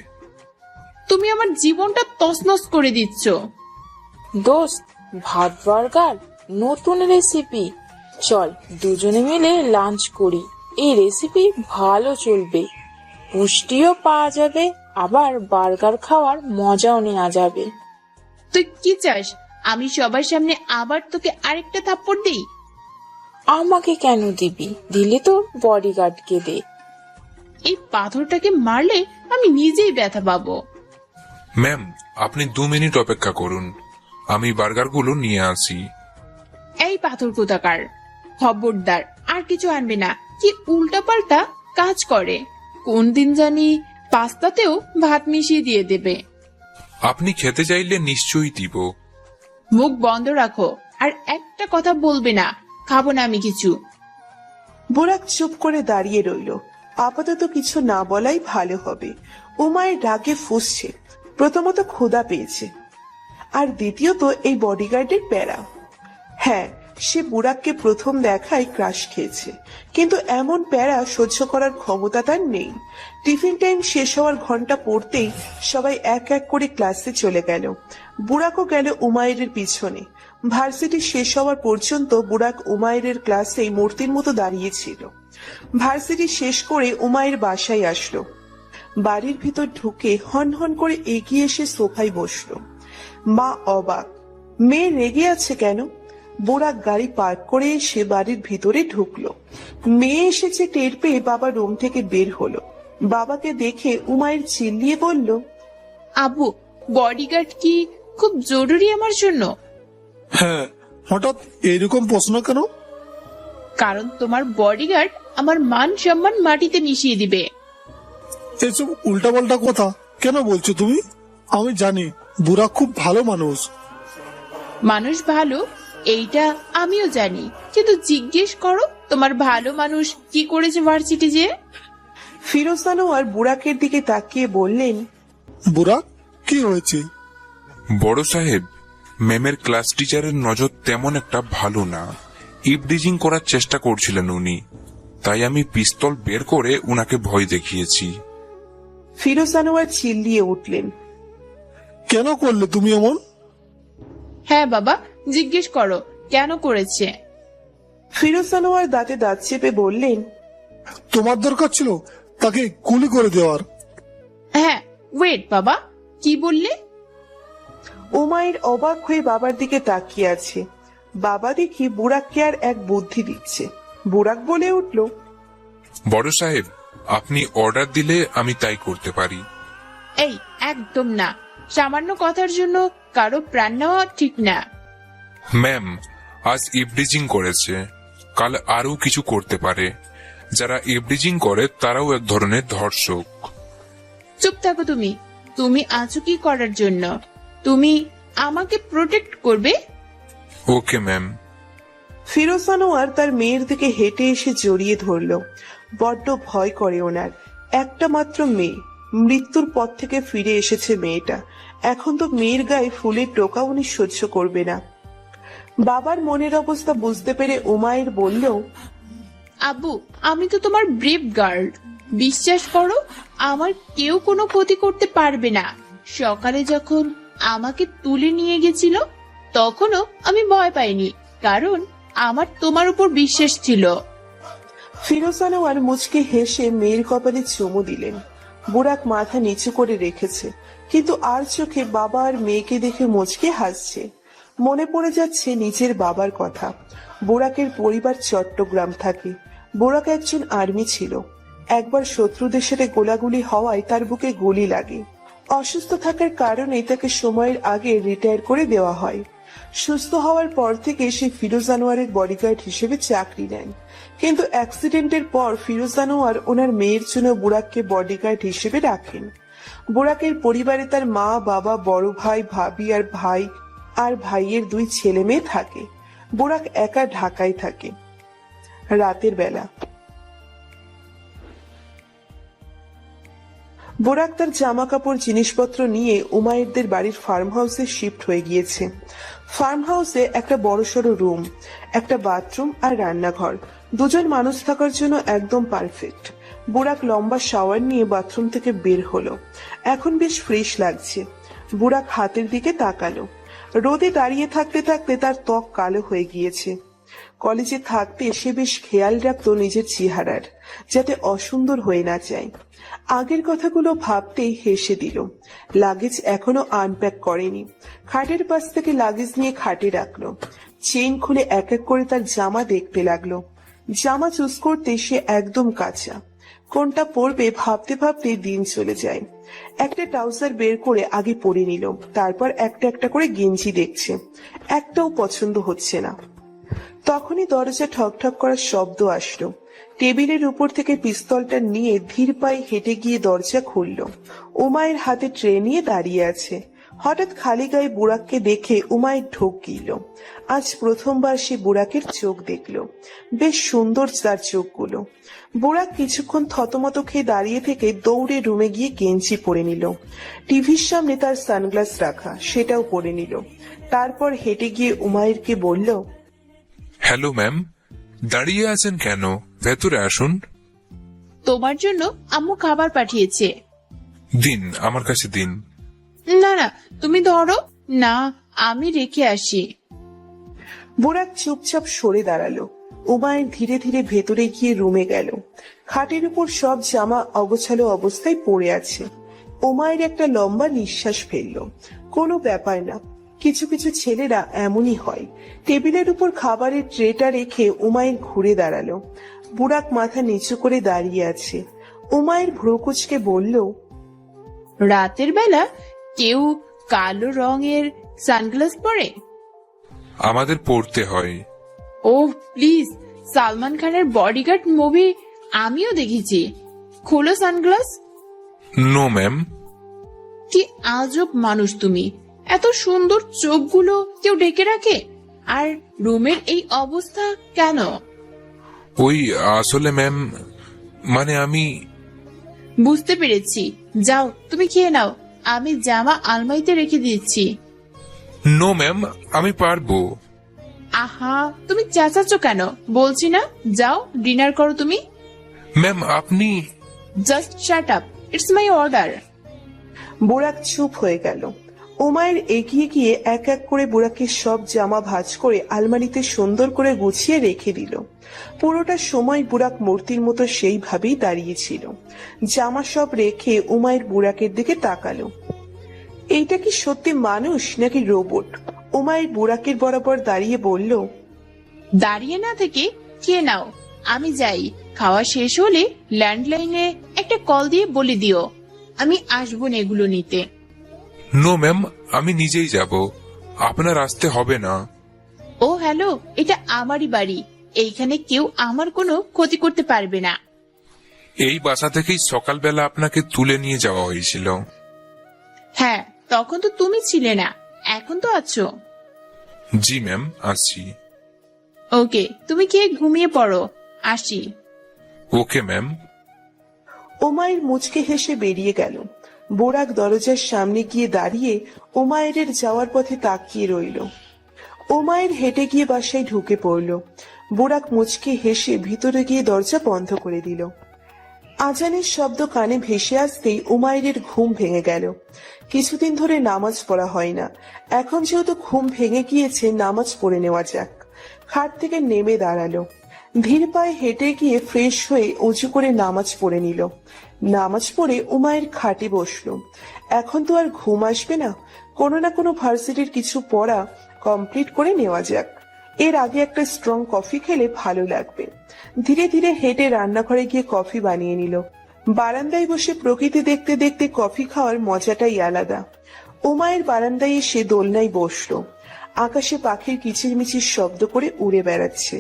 তুমি আমার জীবনটা তছনছ করে দিচ্ছ। দোস্ত, ভাত বার্গার নতুন রেসিপি, চল দুজনে মিলে লাঞ্চ করি। এই রেসিপি ভালো চলবে, পুষ্টিও পাওয়া যাবে, আবার বার্গার খাওয়ার মজাও নেওয়া যাবে। তুই কি চাস, আমি সবার সামনে আবার তোকে আরেকটা থাপ্পড় দিই? আমাকে কেন দিবি? দিলে তোর বডিগার্ডকে দে। এই পাথরটাকে মারলে আমি নিজেই ব্যথা পাবো। ম্যাম, আপনি 2 মিনিট অপেক্ষা করুন, আমি বার্গারগুলো নিয়ে আসি। এই পাথর কোথাকার, খবরদার আর কিছু আনবে না। কি উল্টাপাল্টা কাজ করে, কোন দিন জানি পাস্তাতেও ভাত মিশিয়ে দিয়ে দেবে। আপনি খেতে চাইলে নিশ্চয়ই দিব। মুখ বন্ধ রাখো, আর একটা কথা বলবে না, খাবো না আমি কিছু। বুরাক চুপ করে দাঁড়িয়ে রইল। আপাতত কিছু না বলাই ভালো হবে। উমায়ের রাগে ফুঁসছে। প্রথমত ক্ষুধা পেয়েছে, আর দ্বিতীয়ত এই বডিগার্ডের প্যারা। হ্যাঁ, সে বুরাককে প্রথম দেখায় ক্রাশ খেয়েছে, কিন্তু এমন প্যারা সহ্য করার ক্ষমতা তার নেই। টিফিন টাইম শেষ হওয়ার ঘন্টা পড়তেই সবাই এক এক করে ক্লাসে চলে গেল। বুরাকও গেল উমায়ের পিছনে। ভার্সিটি শেষ হওয়ার পর্যন্ত বুরাক উমায়ের ক্লাসেই মূর্তির মতো দাঁড়িয়েছিল। ভার্সিটি শেষ করে উমায়ের বাসায় আসলো। বাড়ির ভিতর ঢুকে হন হন করে এগিয়ে এসে সোফায় বসলো। মা অবাক, মেয়ে রেগে আছে কেন? বুরাক গাড়ি পার্ক করে এসে বাড়ির ভিতরে ঢুকলো। মেয়ে এসেছে টের পেয়ে বাবা রুম থেকে বের হলো। বাবাকে দেখে উমায়ের চিল্লিয়ে বলল, আব্বু, বডিগার্ড কি খুব জরুরি আমার জন্য? হ্যাঁ, হঠাৎ এরকম প্রশ্ন কেন? কারণ তোমার বডিগার্ড আমার মান সম্মান মাটিতে মিশিয়ে দিবে। এসব উল্টাপাল্টা কথা কেন বলছো তুমি? আমি জানি বুড়া খুব ভালো মানুষ। মানুষ ভালো এইটা আমিও জানি, কিন্তু জিজ্ঞেস করো তোমার ভালো মানুষ কি করেছে ভার্সিটি যে। ফিরোজ আনোয়ার বুরাকের দিকে তাকিয়ে বললেন, বুড়া কি হয়েছে? বড় সাহেব, ম্যামের ক্লাস টিচারের নজর তেমন একটা ভালো না। ইভটিজিং করার চেষ্টা করছিলেন উনি, তাই আমি পিস্তল বের করে উনাকে ভয় দেখিয়েছি। ফিরোজ আনোয়ার চিল্লিয়ে উঠলেন, কেন করলে তুমি এমন? হ্যাঁ বাবা, জিজ্ঞেস করো কেন করেছে। ফিরোজ আনোয়ার দাঁতে দাঁত চেপে বললেন, তোমার দরকার ছিল তাকে গুলি করে দেওয়ার। হ্যাঁ, ওয়েট বাবা, কি বললে? উমাইর অবাক হয়ে বাবার দিকে তাকিয়ে আছে। বাবা দেখি বুড়াককে আর এক বুদ্ধি দিচ্ছে। বুড়াক বলে উঠল, বড় সাহেব, আপনি অর্ডার দিলে আমি তাই করতে পারি। এই একদম না, সামান্য কথার জন্য কারো প্রাণ নেওয়া ঠিক না। ম্যাম, আজ ইভডিজিং করেছে, কাল আরো কিছু করতে পারে। যারা ইভডিজিং করে তারাও এক ধরনের ধর্ষক। চুপ থাকো তুমি। তুমি আছো কি করার জন্য? তুমি আমাকে প্রোটেক্ট করবে। Okay ma'am. ফিরোজ আনোয়ার তার মেয়ের দিকে হেঁটে এসে জড়িয়ে ধরল। বড্ড ভয় করে ওনার। একটা মাত্র মেয়ে, মৃত্যুর পর থেকে ফিরে এসেছে মেয়েটা। এখন তো মেয়ের গায়ে ফুলের টোকা উনি সহ্য করবে না। বাবার মনের অবস্থা বুঝতে পেরে উমাইর বলল, আব্বু, আমি তো তোমার ব্রেভ গার্ল। বিশ্বাস করো, আমার কেউ কোনো ক্ষতি করতে পারবে না। সকালে যখন আমাকে তুলে নিয়ে গেছিল তখনও আমি ভয় পাইনি, কারণ আমার তোমার উপর বিশ্বাস ছিল। ফিরোজ আনোয়ার মুচকে হেসে মেয়ের কপালে চুমু দিলেন। বুড়াক মাথা নিচু করে রেখেছে, কিন্তু আর চোখে বাবা আর মেয়েকে দেখে মুচকে হাসছে। মনে পড়ে যাচ্ছে নিজের বাবার কথা। বুড়াকের পরিবার চট্টগ্রাম থাকে। বুড়াক একজন আর্মি ছিল। একবার শত্রুদের সাথে গোলাগুলি হওয়ায় তার বুকে গুলি লাগে। অসুস্থ থাকার কারণে তাকে সময়ের আগে রিটায়ার করে দেওয়া হয়। সুস্থ হওয়ার পর থেকে সে ফিরোজ আনোয়ারের বডিগার্ড হিসেবে চাকরি নেন। কিন্তু অ্যাক্সিডেন্টের পর ফিরোজ আনোয়ার ওনার মেয়ের জন্য বুড়াককে বডিগার্ড হিসেবে রাখেন। বুড়াকের পরিবারে তার মা, বাবা, বড় ভাই, ভাবি আর ভাইয়ের 2 ছেলে মেয়ে থাকে। বুড়াক একা ঢাকায় থাকে। রাতের বেলা বুড়াক তার জামা কাপড় জিনিসপত্র নিয়ে উমাইরদের বাড়ির ফার্ম হাউসে শিফট হয়ে গিয়েছে। ফার্ম হাউসে একটা বড়সড় রুম, একটা বাথরুম আর রান্নাঘর। 2 জন মানুষ থাকার জন্য একদম পারফেক্ট। বুড়াক লম্বা শাওয়ার নিয়ে বাথরুম থেকে বের হলো। এখন বেশ ফ্রেশ লাগছে। বুড়াক হাতের দিকে তাকালো। রোদে দাঁড়িয়ে থাকতে থাকতে তার ত্বক কালো হয়ে গিয়েছে। কলেজে থাকতে সে বেশ খেয়াল রাখতো নিজের চেহারার, যাতে অসুন্দর হয়ে না যায়। আগের কথাগুলো ভাবতেই হেসে দিল। লাগেজ এখনো আনপ্যাক করেনি। খাটের পাশ থেকে লাগেজ নিয়ে খাটে রাখলো। চেইন খুলে এক এক করে তার জামা দেখতে লাগলো। জামা চুজ করতে সে একদম কাঁচা। কোনটা পরবে ভাবতে ভাবতে দিন চলে যায়। একটা ট্রাউজার বের করে আগে পরে নিল, তারপর একটা একটা করে গেঞ্জি দেখছে। একটাও পছন্দ হচ্ছে না। তখনই দরজা ঠকঠক করার শব্দ আসলো। টেবিলের উপর থেকে পিস্তলটা নিয়ে ধীর পায়ে হেঁটে গিয়ে দরজা খুলল। উমায়ের হাতে ট্রে নিয়ে দাঁড়িয়ে আছে। হঠাৎ খালি গায়ে বুড়াককে দেখে উমায়ের ঢোক গিল। আজ প্রথমবার সে বুড়াকের চোখ দেখলো। বেশ সুন্দর তার চোখগুলো। বুড়াক কিছুক্ষণ থতমত খেয়ে দাঁড়িয়ে থেকে দৌড়ে রুমে গিয়ে গেঞ্জি পরে নিল। টিভির সামনে তার সানগ্লাস রাখা, সেটাও পরে নিল। তারপর হেঁটে গিয়ে উমায়েরকে বলল, হ্যালো ম্যাম, দাঁড়িয়ে আছেন কেন? ভেতরে আসুন। তোমার জন্য আম্মু খাবার পাঠিয়েছে। দিন, আমার কাছে দিন। না না, তুমি ধরো না, আমি রেখে আসি। বুড়াক চুপচাপ সরে দাঁড়ালো। উমায়ের ধীরে ধীরে ভেতরে গিয়ে রুমে গেল। খাটের উপর সব জামা অগোছালো অবস্থায় পড়ে আছে। উমায়ের একটা লম্বা নিঃশ্বাস ফেললো। কোনো ব্যাপার না, কিছু কিছু ছেলেরা এমনই হয়। টেবিলের উপর খাবারের ট্রেটা রেখে উমায়ের ঘুরে দাঁড়ালো। বুড়াক মাথা নিচু করে দাঁড়িয়ে আছে। উমায়ের ভ্রুকুচকে বলল, রাতের বেলা কেউ কালো রঙের সানগ্লাস পরে? আমাদের পড়তে হয়। ওহ প্লিজ, সালমান খানের বডিগার্ড মুভি আমিও দেখেছি। খোলো সানগ্লাস। No ma'am. কি আজব মানুষ তুমি! এত সুন্দর চোখগুলো কেউ ঢেকে রাখে? আর রুমের এই অবস্থা কেন? ওই আসলে ম্যাম, মানে আমি। বুঝতে পেরেছি, যাও তুমি খেয়ে নাও। আমি জামা আলমারিতে রেখে দিচ্ছি। নো ম্যাম, আমি পারবো। আহা, তুমি চেঁচাচ্ছ কেন? বলছি না, যাও ডিনার করো তুমি। ম্যাম আপনি। Just shut up, it's my order. বুড়াক চুপ হয়ে গেল। উমায়ের এগিয়ে গিয়ে এক এক করে বুড়াকের সব জামা ভাঁজ করে আলমারিতে সুন্দর করে গুছিয়ে রেখে দিল। পুরোটা সময় বুড়াক মূর্তির মতো সেইভাবেই দাঁড়িয়েছিল। জামা সব রেখে উমায়ের বুড়াকের দিকে তাকালো। এইটা কি সত্যি মানুষ নাকি রোবট? উমায়ের বুড়াকের বরাবর দাঁড়িয়ে বলল, দাঁড়িয়ে না থেকে খেয়ে নাও, আমি যাই। খাওয়া শেষ হলে ল্যান্ডলাইনে একটা কল দিয়ে বলে দিও আমি আসবো না এগুলো নিতে। নো ম্যাম, আমি নিজেই যাব, আপনার আসতে হবে না। ও হ্যালো, এটা আমারই বাড়ি, এইখানে কেউ আমার কোনো ক্ষতি করতে পারবে না। এই বাসা থেকেই সকালবেলা আপনাকে তুলে নিয়ে যাওয়া হয়েছিল। হ্যাঁ, তখন তো তুমি ছিলে না, এখন তো আছো। জি ম্যাম, আসছি। ওকে, তুমি খেয়ে ঘুমিয়ে পড়ো, আসি। Okay ma'am. উমায়ের মুচকে হেসে বেরিয়ে গেল। বুড়াক দরজার সামনে গিয়ে দাঁড়িয়ে উমায়ের যাওয়ার পথে তাকিয়ে রইল। উমায়ের হেঁটে গিয়ে বাসায় ঢুকে পড়ল। বুড়াক মুচকে হেসে ভিতরে গিয়ে দরজা বন্ধ করে দিল। আজানের শব্দ কানে ভেসে আসতেই উমায়ের ঘুম ভেঙে গেল। কিছুদিন ধরে নামাজ পড়া হয় না, এখন যেহেতু ঘুম ভেঙে গিয়েছে নামাজ পড়ে নেওয়া যাক। খাট থেকে নেমে দাঁড়ালো। ধীর পায়ে হেঁটে গিয়ে ফ্রেশ হয়ে উঁচু করে নামাজ পড়ে নিল। নামাজ পড়ে উমায়ের খাটে বসলো। এখন তো আর ঘুম আসবে না, কোনো না কোনো ভার্সিটির কিছু পড়া কমপ্লিট করে নেওয়া যাক। এর আগে একটা স্ট্রং কফি খেলে ভালো লাগবে। ধীরে ধীরে হেঁটে রান্নাঘরে গিয়ে কফি বানিয়ে নিল। বারান্দায় বসে প্রকৃতি দেখতে দেখতে কফি খাওয়ার মজাটাই আলাদা। উমায়ের বারান্দায় এসে দোলনায় বসলো। আকাশে পাখির কিচিরমিচির শব্দ করে উড়ে বেড়াচ্ছে।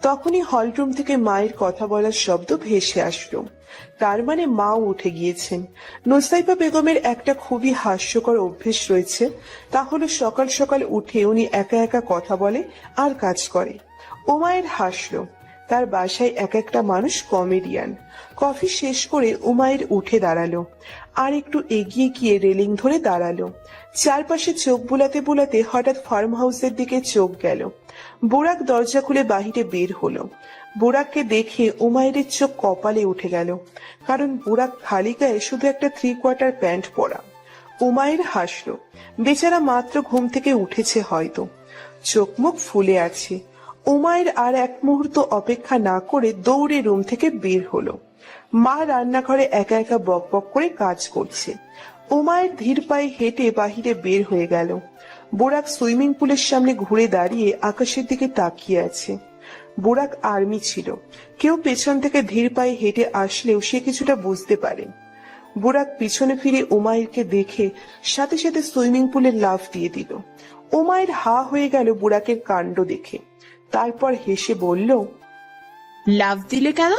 তখনই হলরুম থেকে মায়ের কথা বলার শব্দ ভেসে আসলো। তার মানে মাও উঠে গিয়েছেন। নোসাইবা বেগমের একটা খুবই হাস্যকর অভ্যেস রয়েছে, তা হলো সকাল সকাল উঠে উনি একা একা কথা বলে আর কাজ করে। উমায়ের হাসলো। তার বাসায় এক একটা মানুষ কমেডিয়ান। কফি শেষ করে উমায়ের উঠে দাঁড়ালো। আর একটু এগিয়ে গিয়ে রেলিং ধরে দাঁড়ালো। চারপাশে চোখ বুলাতে বুলাতে হঠাৎ ফার্ম হাউসের দিকে চোখ গেল। বুড়াক দরজা খুলে বাহিরে বের হলো। বুড়াককে দেখে উমায়ের চোখ কপালে উঠে গেল, কারণ বুড়াক খালি গায়ে শুধু একটা 3/4 প্যান্ট পরা। উমায়ের হাসলো। বেচারা মাত্র ঘুম থেকে উঠেছে হয়তো, চোখ মুখ ফুলে আছে। উমায়ের আর এক মুহূর্ত অপেক্ষা না করে দৌড়ে রুম থেকে বের হলো। মা রান্নাঘরে একা একা বক বক করে কাজ করছে। উমায়ের ধীর পায়ে হেঁটে বাহিরে বের হয়ে গেল। বুড়াক সুইমিং পুলের সামনে ঘুরে দাঁড়িয়ে আকাশের দিকে তাকিয়ে আছে। বুড়াক আর্মি ছিল, কেউ পেছন থেকে ধীর পায়ে হেঁটে আসলেও সে কিছুটা বুঝতে পারে। বুড়াক পিছনে ফিরে উমায়েরকে দেখে সাথে সাথে সুইমিং পুলে লাফ দিয়ে দিল। উমায়ের হা হয়ে গেল বুড়াকের কাণ্ড দেখে। তারপর হেসে বলল, লাভ দিলে কেন?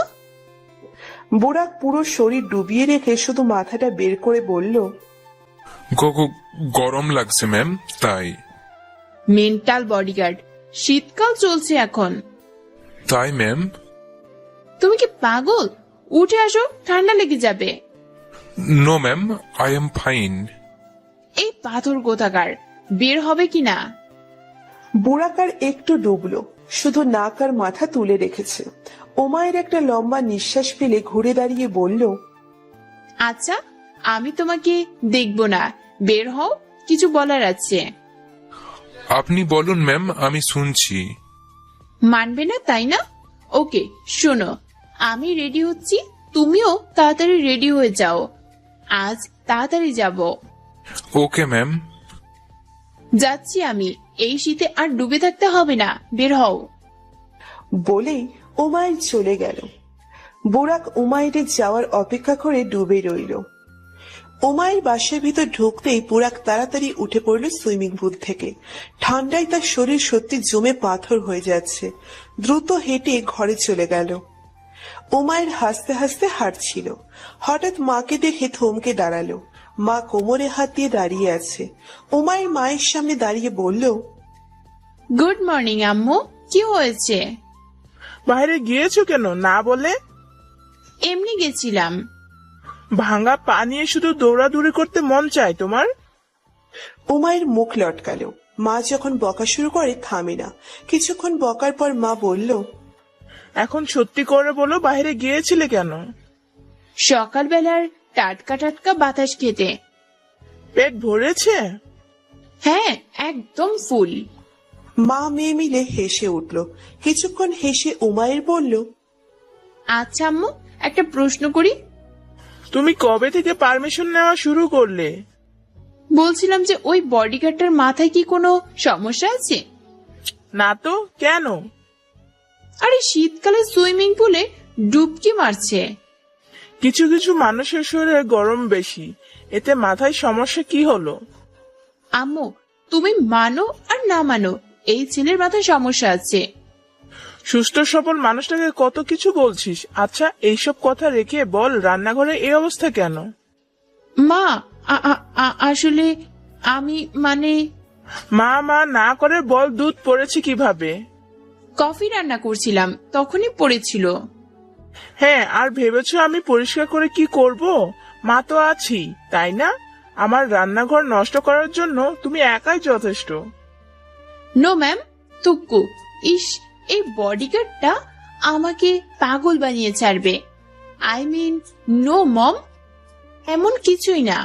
বুড়াক পুরো শরীর ডুবিয়ে রেখে শুধু মাথাটা বের করে বলল, গরম লাগছে ম্যাম, তাই। মেন্টাল বডিগার্ড, শীতকাল চলছে এখন। তাই ম্যাম। তুমি কি পাগল? উঠে আসো, ঠান্ডা লেগে যাবে। No ma'am, I am fine. এই পাথর কোথাকার, বের হবে কিনা? বুড়াকার একটু ডুবলো, শুধু নাক আর মাথা তুলে রেখেছে। উমায়ের একটা লম্বা নিঃশ্বাস ফেলে ঘুরে দাঁড়িয়ে বলল, আচ্ছা, আমি তোমাকে দেখব না, বের হও, কিছু বলার আছে। আপনি বলুন ম্যাম, আমি শুনছি। মানবে না তাই না? ওকে, শোনো, আমি রেডি হচ্ছি, তুমিও তাড়াতাড়ি রেডি হয়ে যাও। আজ তাড়াতাড়ি যাব। Okay ma'am. যাচ্ছি আমি, এই শীতে আর ডুবে থাকতে হবে না, বের হও। বলেই উমায়ের চলে গেল। বুড়াক উমায়ের যাওয়ার অপেক্ষা করে ডুবে রইল। উমায়ের বাসার ভিতর ঢুকতেই বুড়াক তাড়াতাড়ি উঠে পড়ল সুইমিং পুল থেকে। ঠান্ডায় তার শরীর সত্যি জমে পাথর হয়ে যাচ্ছে। দ্রুত হেঁটে ঘরে চলে গেল। উমায়ের হাসতে হাসতে হাঁটছিল। হঠাৎ মাকে দেখে থমকে দাঁড়ালো। মা কোমরে হাত দিয়ে দাঁড়িয়ে আছে। উমায়ের মায়ের সামনে দাঁড়িয়ে বলল, গুড মর্নিং আম্মু, কি হয়েছে? বাইরে গিয়েছো কেন না বলে? এমনি গেছিলাম। ভাঙা পা নিয়ে শুধু দৌড়াদৌড়ি করতে মন চায় তোমার? উমায়ের মুখ লটকালো। মা যখন বকা শুরু করে থামে না। কিছুক্ষণ বকার পর মা বলল, এখন সত্যি করে বলো, বাইরে গিয়েছিলে কেন? সকালবেলার টাটকা টাটকা বাতাস খেতে। পেট ভরেছে? হ্যাঁ, একদম ফুল। মা মেয়ে মিলে হেসে উঠল। কিছুক্ষণ হেসে উমায়ের বলল, আচ্ছা আম্মু, একটা প্রশ্ন করি। তুমি কবে থেকে পারমিশন নেওয়া শুরু করলে? বলছিলাম যে ওই বডিগার্ডটার মাথায় কি কোনো সমস্যা আছে? না তো, কেন? আরে শীতকালে সুইমিং পুলে ডুবকি মারছে। কিছু কিছু মানুষের শরীরে গরম বেশি, এতে মাথায় সমস্যা কি হলো? আম্মু, তুমি মানো আর না মানো, এই ছেলের মাথায় সমস্যা আছে। সুস্থ সবল মানুষটাকে কত কিছু বলছিস। আচ্ছা, এইসব কথা রেখে বল, রান্নাঘরে এই অবস্থা কেন? মা, আসলে আমি মানে মা মা না করে বল, দুধ পড়েছে কিভাবে? কফি রান্না করছিলাম, তখনই পড়েছিল। হ্যাঁ, আর ভেবেছো আমি পরিষ্কার করে কি করব? মা তো আছি, তাই না? আমার রান্নাঘর নষ্ট করার জন্য তুমি একাই যথেষ্ট। No ma'am, তুক্কু। ইস, এই বডিগার্ডটা আমাকে পাগল বানিয়ে ছাড়বে। আই মিন, নো মম, এমন কিছুই না।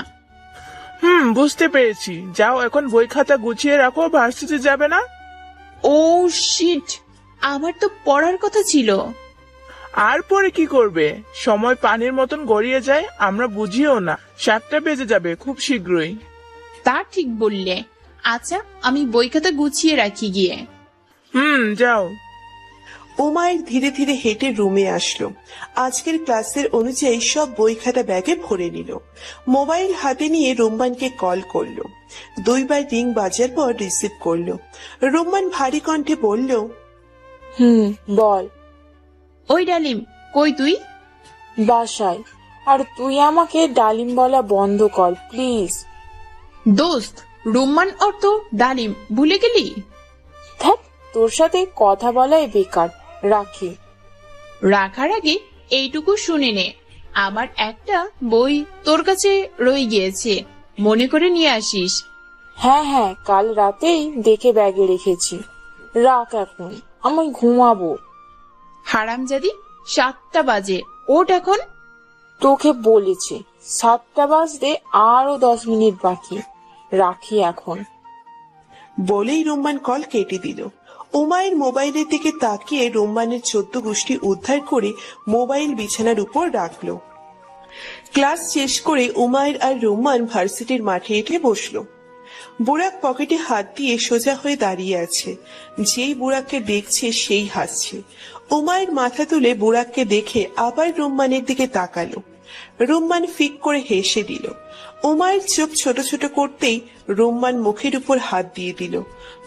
বুঝতে পেরেছি। যাও, এখন বই খাতা গুছিয়ে রাখো, ভার্সিটি যাবে না? ও শিট, আমার তো পড়ার কথা ছিল। আর পরে কি করবে? সময় পানির মতন গড়িয়ে যায়, আমরা বুঝিও না। 7টা বেজে যাবে খুব শীঘ্রই। তা ঠিক বললে। আচ্ছা, আমি বই খাতা গুছিয়ে রাখি গিয়ে। যাও। উমায়ের ধীরে ধীরে হেঁটে রুমে আসলো। আজকের ক্লাসের অনুযায়ী সব বই খাতা ব্যাগে ভরে নিল। মোবাইল হাতে নিয়ে রুম্মানকে কল করলো। 2বার রিং বাজার পর রিসিভ করলো। রুম্মান ভারী কণ্ঠে বলল, বল। ওই ডালিম, কই তুই? বাসায়। আর তুই আমাকে ডালিম বলা বন্ধ কর প্লিজ। দোস্ত, রুম্মান অর্থ ডালিম ভুলে গেলি? ধ্যাৎ, তোর সাথে কথা বলাই বেকার, রাখি। রাখার আগে এইটুকু শুনে নে, আমার একটা বই তোর কাছে রয়ে গিয়েছে, মনে করে নিয়ে আসিস। হ্যাঁ, কাল রাতেই দেখে ব্যাগে রেখেছি। রাখ এখন, আমি ঘুমাবো। হারামজাদি, 7টা বাজে, ওঠ এখন। তোকে বলেছি 7টা বাজতে আরো 10 মিনিট বাকি, রাখি এখন। বলেই রুম্মান কল কেটে দিল। উমায়ের মোবাইলের দিকে তাকিয়ে রুম্মানের 14 গোষ্ঠী উদ্ধার করে মোবাইল বিছানার উপর রাখলো। ক্লাস শেষ করে উমায়ের আর রুম্মান ভার্সিটির মাঠে এসে বসলো। বুড়াক পকেটে হাত দিয়ে সোজা হয়ে দাঁড়িয়ে আছে। যেই বুড়াককে দেখছে সেই হাসছে। উমায়ের মাথা তুলে বুড়াককে দেখে আবার রুম্মানের দিকে তাকালো। রুম্মান ফিক করে হেসে দিল। উমায়ের চোখ ছোট ছোট করতেই রুম্মান মুখের উপর হাত দিয়ে দিল।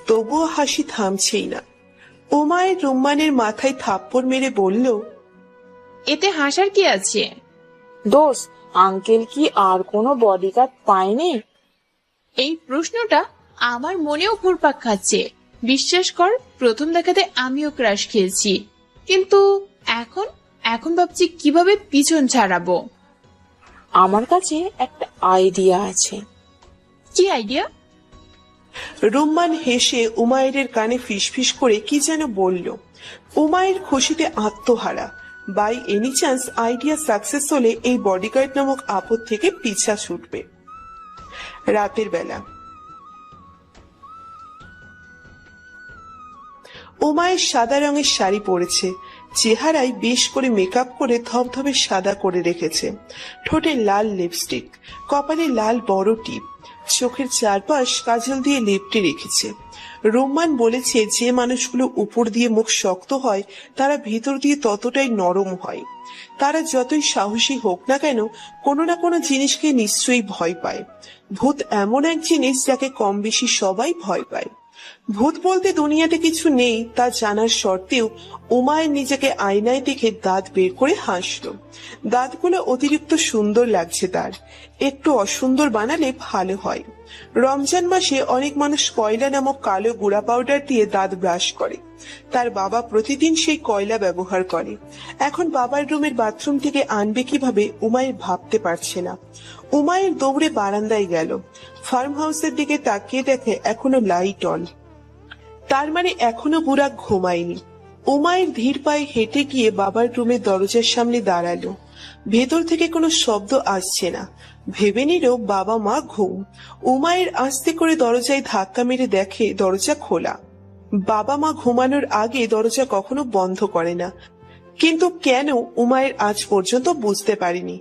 তবুও হাসি থামছেই না। উমায়ের রুম্মানের মাথায় থাপ্পড় মেরে বলল, এতে হাসার কি আছে? দোস্ত, আঙ্কেল কি আর কোনো বডিগার্ড পায়নি? এই প্রশ্নটা আমার মনেও ঘুরপাক খাচ্ছে। বিশ্বাস কর, প্রথম দেখাতে আমিও ক্রাশ খেয়েছি, কিন্তু এখন ভাবছি কিভাবে পিছন ছাড়াবো। আমার কাছে একটা আইডিয়া আছে। কি আইডিয়া? রুম্মান হেসে উমায়ের কানে ফিসফিস করে কি যেন বলল। উমায়ের খুশিতে আত্মহারা। By any chance idea success হলে এই বডিগার্ড নামক আপদ থেকে পিছা ছুটবে। রাতের বেলা উমায়ের সাদা রঙের শাড়ি পরেছে। চেহারায় বেশ করে মেকআপ করে ধবধবে সাদা করে রেখেছে। ঠোঁটে লাল লিপস্টিক, কপালে লাল বড় টিপ, চোখের চারপাশ কাজল দিয়ে লেপটে রেখেছে। রুম্মান বলেছে, যে মানুষগুলো উপর দিয়ে মুখ শক্ত হয় তারা ভিতর দিয়ে ততটাই নরম হয়। তারা যতই সাহসী হোক না কেন, কোনো না কোনো জিনিসকে নিশ্চয়ই ভয় পায়। ভূত এমন এক জিনিস যাকে কম বেশি সবাই ভয় পায়। ভূত বলতে দুনিয়াতে কিছু নেই তা জানার সত্ত্বেও উমায়ের নিজেকে আয়নায় দেখে দাঁত বের করে হাসলো। দাঁতগুলো অতিরিক্ত সুন্দর লাগছে তার, একটু অসুন্দর বানালে ভালো হয়। রমজান মাসে অনেক মানুষ কয়লা নামক কালো গুঁড়া পাউডার দিয়ে দাঁত ব্রাশ করে। তার বাবা প্রতিদিন সেই কয়লা ব্যবহার করে। এখন বাবার রুমের বাথরুম থেকে আনবে কিভাবে উমায়ের ভাবতে পারছে না। উমায়ের দৌড়ে বারান্দায় গেল। ফার্ম হাউসের দিকে তাকিয়ে দেখে এখনো লাইট অন। তার মানে এখনো বুড়া ঘুমায়নি। উমায়ের ধীর পায়ে হেঁটে গিয়ে বাবার রুমের দরজার সামনে দাঁড়ালো। ভেতর থেকে কোনো শব্দ আসছে না। ভেবে নিল বাবা মা ঘুম। উমায়ের আস্তে করে দরজায় ধাক্কা মেরে দেখে দরজা খোলা। বাবা মা ঘুমানোর আগে দরজা কখনো বন্ধ করে না, কিন্তু কেন উমায়ের আজ পর্যন্ত বুঝতে পারেনি।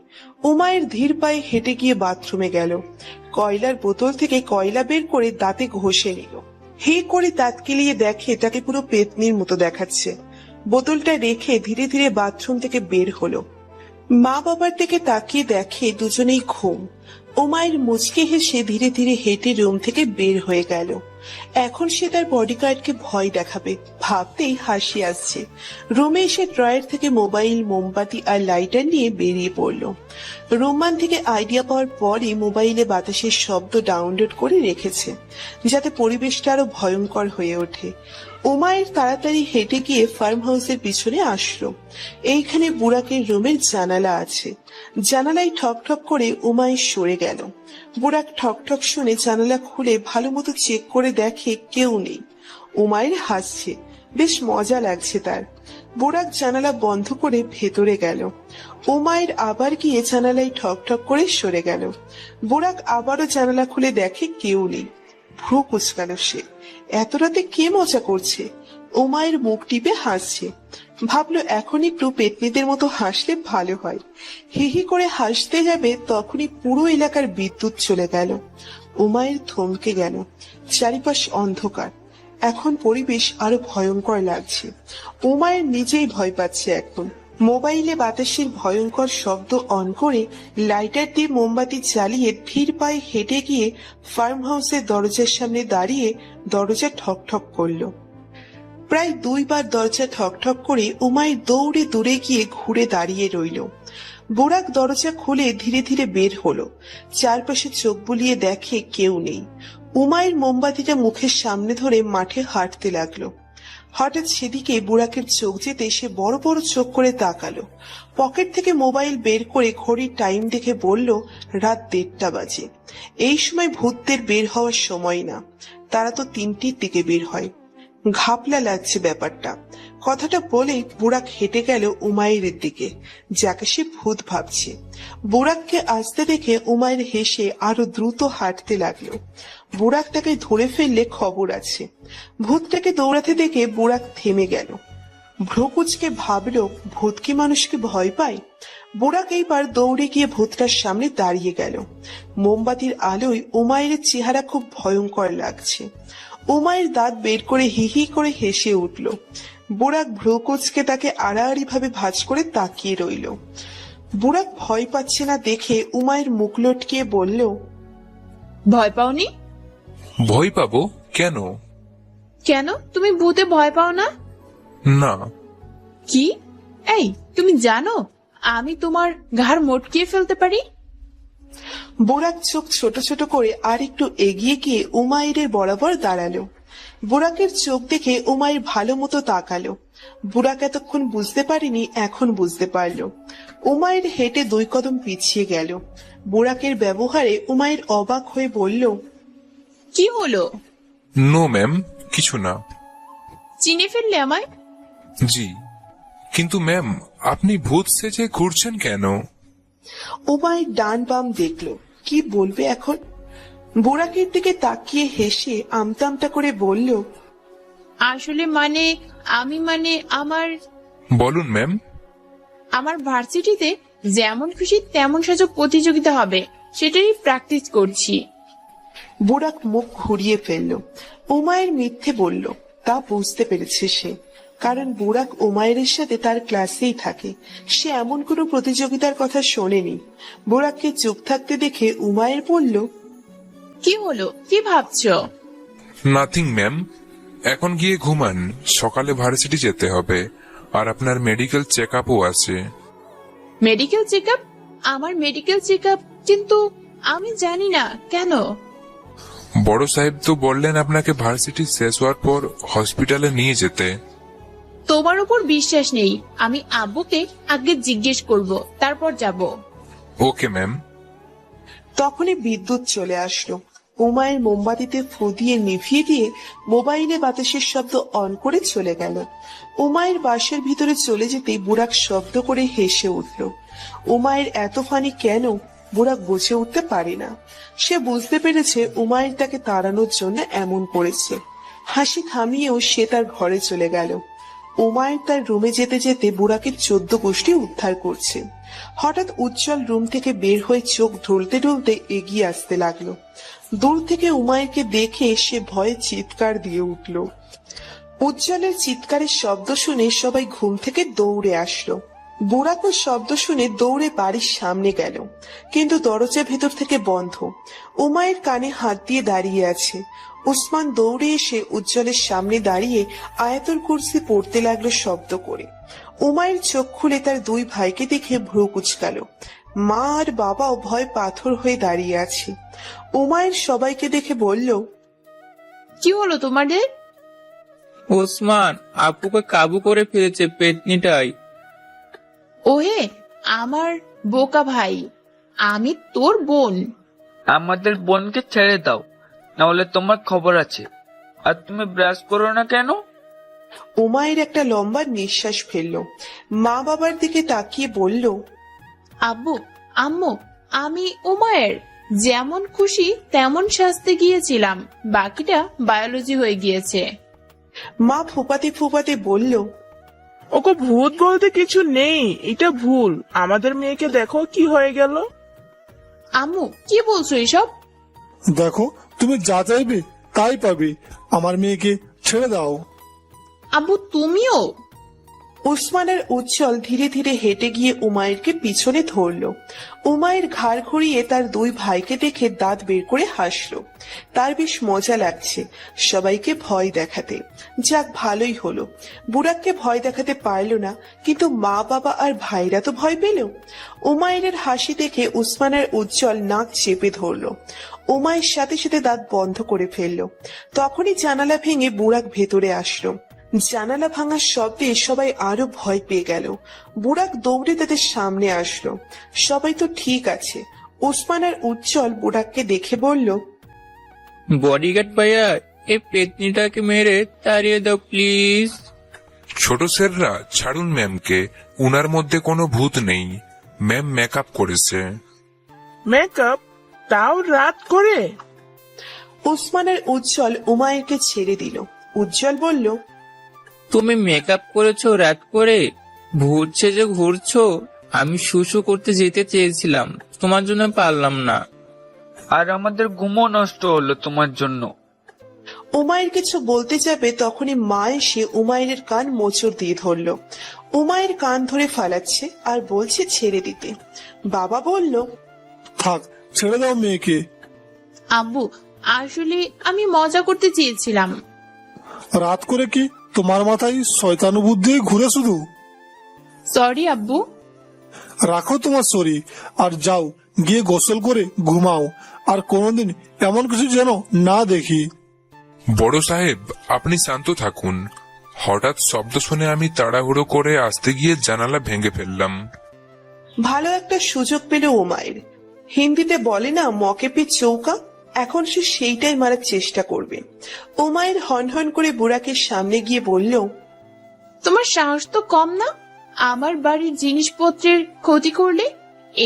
উমায়ের ধীর পায়ে হেঁটে গিয়ে বাথরুমে গেল। কয়লার বোতল থেকে কয়লা বের করে দাঁতে ঘষে নিল। হে করে দাঁত কেলিয়ে দেখে তাকে পুরো পেতনির মতো দেখাচ্ছে। বোতলটা রেখে ধীরে ধীরে বাথরুম থেকে বের হলো। মা বাবার দিকে তাকিয়ে দেখে দুজনেই ঘুম। উমায়ের মুচকে হেসে ধীরে ধীরে হেঁটে রুম থেকে বের হয়ে গেল। এখন সে তার বডিগার্ডকে ভয় দেখাবে ভাবতেই হাসি আসছে। রুমে এসে ড্রয়ার থেকে মোবাইল, মোমবাতি আর লাইটার নিয়ে বেরিয়ে পড়ল। রোমান থেকে আইডিয়া পাওয়ার পরই মোবাইলে বাতাসের শব্দ ডাউনলোড করে রেখেছে, যাতে পরিবেশটা আরো ভয়ঙ্কর হয়ে ওঠে। উমায়ের তাড়াতাড়ি হেঁটে গিয়ে ফার্ম হাউসের পিছনে আসলো। এইখানে বুড়াকের রুমের জানালা আছে। জানালায় ঠক ঠক করে উমায়ের সরে গেল। বুড়াক ঠক ঠক শুনে জানালা খুলে ভালো মতো চেক করে দেখে কেউ নেই। উমায়ের হাসছে, বেশ মজা লাগছে তার। বুড়াক জানালা বন্ধ করে ভেতরে গেল। উমায়ের আবার গিয়ে জানালায় ঠক ঠক করে সরে গেল। বুড়াক আবারও জানালা খুলে দেখে কেউ নেই। ভ্রু কুচকাল সে। এত রাতে কে মজা করছে? উমায়ের মুখ টিপে হাসছে। ভাবলো এখন একটু পেতনিদের মতো হাসলে ভালো হয়। হিহি করে হাসতে যাবে তখনই পুরো এলাকার বিদ্যুৎ চলে গেল। উমায়ের থমকে গেল। চারিপাশ অন্ধকার। এখন পরিবেশ আরো ভয়ঙ্কর লাগছে। উমায়ের নিজেই ভয় পাচ্ছে এখন। মোবাইলে বাতাসের ভয়ঙ্কর শব্দ অন করে লাইটার দিয়ে মোমবাতি জ্বালিয়ে ধীর পায়ে হেঁটে গিয়ে ফার্ম হাউসের দরজার সামনে দাঁড়িয়ে দরজা ঠক ঠক করলো। প্রায় 2 বার দরজা ঠক ঠক করে উমায়ের দৌড়ে দূরে গিয়ে ঘুরে দাঁড়িয়ে রইল। বুড়াক দরজা খুলে ধীরে ধীরে বের হলো। চারপাশে চোখ বুলিয়ে দেখে কেউ নেই। উমায়ের মোমবাতিটা মুখের সামনে ধরে মাঠে হাঁটতে লাগলো। হঠাৎ সেদিকে বুড়াকের চোখ যেতে সে বড় বড় চোখ করে তাকালো। পকেট থেকে মোবাইল বের করে ঘড়ির টাইম দেখে বলল, রাত 1:30 বাজে। এই সময় ভূতদের বের হওয়ার সময় না, তারা তো 3টির দিকে বের হয়। ঘাপলা লাগছে ব্যাপারটা। কথাটা বলেই বুড়াক হেঁটে গেল উমায়ের দিকে, যাকে সে ভূত ভাবছে। বুড়াককে আসতে দেখে উমায়ের হেসে আরো দ্রুত হাঁটতে লাগলো। বুড়াক তাকে ধরে ফেললে খবর আছে। ভূতটাকে দৌড়াতে দেখে বুড়াক থেমে গেল। ভ্রকুচকে ভাবলো, ভূত কি মানুষকে ভয় পায়? বুড়াক এইবার দৌড়ে গিয়ে ভূতটার সামনে দাঁড়িয়ে গেল। মোমবাতির আলোয় উমায়ের চেহারা খুব ভয়ঙ্কর লাগছে। উমায়ের দাঁত বের করে হিহি করে হেসে উঠল। বুড়াক ভ্রকুচকে তাকে আড়াআড়ি ভাবে ভাঁজ করে তাকিয়ে রইল। বুড়াক ভয় পাচ্ছে না দেখে উমায়ের মুখ লটকিয়ে বলল, ভয় পাওনি? ভয় পাবো কেন? কেন তুমি ভূতে ভয় পাও না? না। কি? এই তুমি জানো আমি তোমার ঘাড় মটকিয়ে ফেলতে পারি? বুড়াক চোখ ছোট ছোট করে আর একটু এগিয়ে গিয়ে উমায়ের বরাবর দাঁড়ালো। বুড়াকের চোখ দেখে উমায়ের ভালো মতো তাকালো। বুড়াক এতক্ষণ বুঝতে পারেনি, এখন বুঝতে পারলো। উমায়ের হেঁটে 2 কদম পিছিয়ে গেল। বুড়াকের ব্যবহারে উমায়ের অবাক হয়ে বলল, কি হলো? নো ম্যাম, কিছু না। চিনে ফেললে আমায়? জি, কিন্তু ম্যাম আপনি ভূত সেজে ঘুরছেন কেন? উমায়ের ডান বাম দেখলো, কি বলবে এখন। বুড়াকের দিকে তাকিয়ে হেসে আমতা আমতা করে বলল, আসলে আমি আমার বলুন ম্যাম। আমার ভার্সিটিতে যেমন খুশি তেমন সাজো প্রতিযোগিতা হবে, সেটারই প্র্যাকটিস করছি। বুড়াক মুখ ঘুরিয়ে ফেলল। উমায়ের মিথ্যে বলল তা বুঝতে পেরেছে সে, কারণ বুড়াক উমায়ের সাথে তার ক্লাসেই থাকে। সে এমন কোনো প্রতিযোগিতার কথা শোনেনি। বুড়াককে চুপ থাকতে দেখে উমায়ের বলল, কি হলো, কি ভাবছো? নাথিং ম্যাম, এখন গিয়ে ঘুমান, সকালে ভার্সিটি যেতে হবে, আর আপনার মেডিকেল চেক আপও আছে। Medical check up? আমার মেডিকেল চেক আপ? কিন্তু আমি জানি না কেন। বড় সাহেব তো বললেন আপনাকে ভার্সিটি শেষ হওয়ার পর হসপিটালে নিয়ে যেতে। তোমার উপর বিশ্বাস নেই, আমি আব্বুকে আগে জিজ্ঞেস করব, তারপর যাব। Okay ma'am. তখনই বিদ্যুৎ চলে আসলো। উমায়ের মোমবাতিতে ফু দিয়ে নিভিয়ে দিয়ে মোবাইলে বাতাসের শব্দ অন করে চলে গেল। উমায়ের বাসার ভিতরে চলে যেতেই বুড়াক শব্দ করে হেসে উঠল। উমায়ের এত ফানি কেন বুড়াক বুঝে উঠতে পারে না। সে বুঝতে পেরেছে উমায়ের তাকে তাড়ানোর জন্য এমন করেছে। হাসি থামিয়েও সে তার ঘরে চলে গেল। উমায়ের তার রুমে যেতে যেতে বুড়াকে 14 গোষ্ঠী উদ্ধার করছে। হঠাৎ উজ্জ্বল রুম থেকে বের হয়ে চোখ ঢুলতে ঢুলতে এগিয়ে আসতে লাগলো। দূর থেকে উমায়েরকে দেখে সে ভয়ে চিৎকার দিয়ে উঠল। উজ্জ্বলের চিৎকারের শব্দ শুনে সবাই ঘুম থেকে দৌড়ে আসলো। বুড়াকো শব্দ শুনে দৌড়ে বাড়ির সামনে গেল, কিন্তু দরজা ভেতর থেকে বন্ধ। উমায়ের কানে হাত দিয়ে দাঁড়িয়ে আছে। উসমান দৌড়ে এসে উজ্জ্বলের সামনে দাঁড়িয়ে আয়াতুল কুরসি পড়তে লাগলো শব্দ করে। উমায়ের চোখ খুলে তার 2 ভাইকে দেখে ভ্রু কুঁচকালো। মা আর বাবাও ভয় পাথর হয়ে দাঁড়িয়ে আছে। উমায়ের সবাইকে দেখে বলল, কি হলো তোমাদের? ওসমান আপুকে কাবু করে ফেলেছে পেতনিটাই। ওহে আমার বোকা ভাই, আমি তোর বোন। আমাদের বোনকে ছেড়ে দাও, নাহলে তোমার খবর আছে। আর তুমি ব্রাশ করো না কেন? উমায়ের একটা লম্বা নিঃশ্বাস ফেললো। মা বাবার দিকে তাকিয়ে বলল, আব্বু আম্মু, আমি উমায়ের যেমন খুশি তেমন সাজতে গিয়েছিলাম, বাকিটা বায়োলজি হয়ে গিয়েছে। মা ফুপাতে ফুপাতে বলল, ওকে ভূত বলতে কিছু নেই, এটা ভুল। আমাদের মেয়েকে দেখো কি হয়ে গেল। আম্মু কি বলছো এসব? দেখো, তুমি যা চাইবে তাই পাবে। আমার মেয়েকে ছেড়ে দাও। আব্বু তুমিও? উসমানের উজ্জ্বল ধীরে ধীরে হেঁটে গিয়ে উমায়েরকে পিছনে ধরলো। উমায়ের ঘাড় ঘুরিয়ে তার 2 ভাইকে দেখে দাঁত বের করে হাসলো। তার বেশ মজা লাগছে সবাইকে ভয় দেখাতে। যাক, ভালোই হলো। বুড়াককে ভয় দেখাতে পারলো না, কিন্তু মা বাবা আর ভাইরা তো ভয় পেল। উমায়ের হাসি দেখে উসমানের উজ্জ্বল নাক চেপে ধরলো। উমায়ের সাথে সাথে দাঁত বন্ধ করে ফেললো। তখনই জানালা ভেঙে বুড়াক ভেতরে আসলো। জানালা ভাঙার শব্দে সবাই আরো ভয় পেয়ে গেল। বুড়াক দৌড়ে তাদের সামনে আসলো। সবাই তো ঠিক আছে। ওসমান আর উজ্জ্বল বুড়াককে দেখে বলল, বডিগার্ড ভাইয়া, এই পেতনিটাকে মেরে তাড়িয়ে দাও প্লিজ। ছোট স্যাররা ছাড়ুন ম্যামকে, উনার মধ্যে কোনো ভূত নেই। ম্যাম মেকআপ করেছে। মেকআপ? তাও রাত করে? ওসমান আর উজ্জ্বল উমায়েরকে ছেড়ে দিল। উজ্জ্বল বলল, তুমি মেকআপ করেছো রাত করে? ভূত সেজে ঘুরছো? আমি শুশু করতে যেতে চেয়েছিলাম, তোমার জন্য পারলাম না। আর আমাদের ঘুমও নষ্ট হলো তোমার জন্য। উমায়ের কিছু বলতে যাবে তখনই মা এসে উমায়ের কান মোচড় দিয়ে ধরল। উমায়ের কান ধরে ফালাচ্ছে আর বলছে ছেড়ে দিতে। বাবা বলল, থাক, ছেড়ে দাও মেয়েকে। আব্বু আসলে আমি মজা করতে চেয়েছিলাম। রাত করে কি তোমার মাথায় শয়তানু বুদ্ধি ঘুরে শুধু? সরি আব্বু। রাখো তোমার শরীর আর যাও গিয়ে গোসল করে ঘুমাও। আর কোনোদিন এমন কিছু যেন না দেখি। বড় সাহেব, আপনি শান্ত থাকুন। হঠাৎ শব্দ শুনে আমি তাড়াহুড়ো করে আসতে গিয়ে জানালা ভেঙে ফেললাম। ভালো একটা সুযোগ পেল উমায়ের। হিন্দিতে বলে না, মকে পে চৌকা। এখন সে সেইটাই মারার চেষ্টা করবে। উমায়ের হনহন করে বুড়াকের সামনে গিয়ে বলল, তোমার সাহস তো কম না, আমার বাড়ির জিনিসপত্রের ক্ষতি করলে।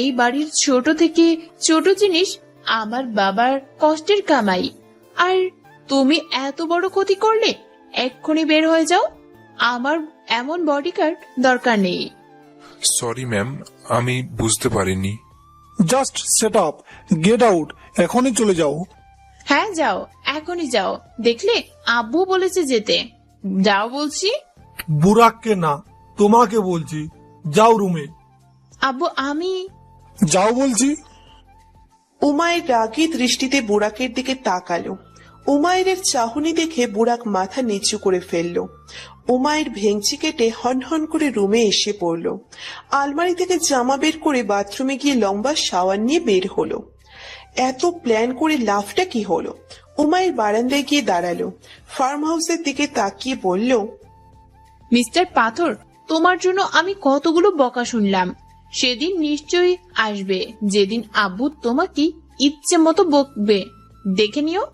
এই বাড়ির ছোট থেকে ছোট জিনিস আমার বাবার কষ্টের কামাই, আর তুমি এত বড় ক্ষতি করলে। এক্ষুনি বের হয়ে যাও, আমার এমন বডিগার্ড দরকার নেই। সরি ম্যাম, আমি বুঝতে পারিনি। Just set up, get out, এখনই চলে যাও। হ্যাঁ যাও, এখনই যাও। দেখলে আব্বু বলেছে যেতে, যাও বলছি। বুড়াককে না, তোমাকে বলছি, যাও রুমে। আব্বু আমি যাও বলছি। উমায়ের রাগী দৃষ্টিতে বুড়াকের দিকে তাকালো। উমায়ের চাহনি দেখে বুড়াক মাথা নিচু করে ফেলল। উমায়ের ভেঙচি কেটে হনহন করে রুমে এসে পড়ল। আলমারি থেকে জামা বের করে বাথরুমে গিয়ে লম্বা শাওয়ার নিয়ে বের হলো। এত প্ল্যান করে লাভটা কি হলো? উমায়ের বারান্দায় গিয়ে দাঁড়ালো। ফার্ম হাউসের দিকে তাকিয়ে বলল, মিস্টার পাথর, তোমার জন্য আমি কতগুলো বকা শুনলাম। সেদিন নিশ্চয়ই আসবে যেদিন আব্বু তোমাকে ইচ্ছে মতো বকবে। দেখে নিও।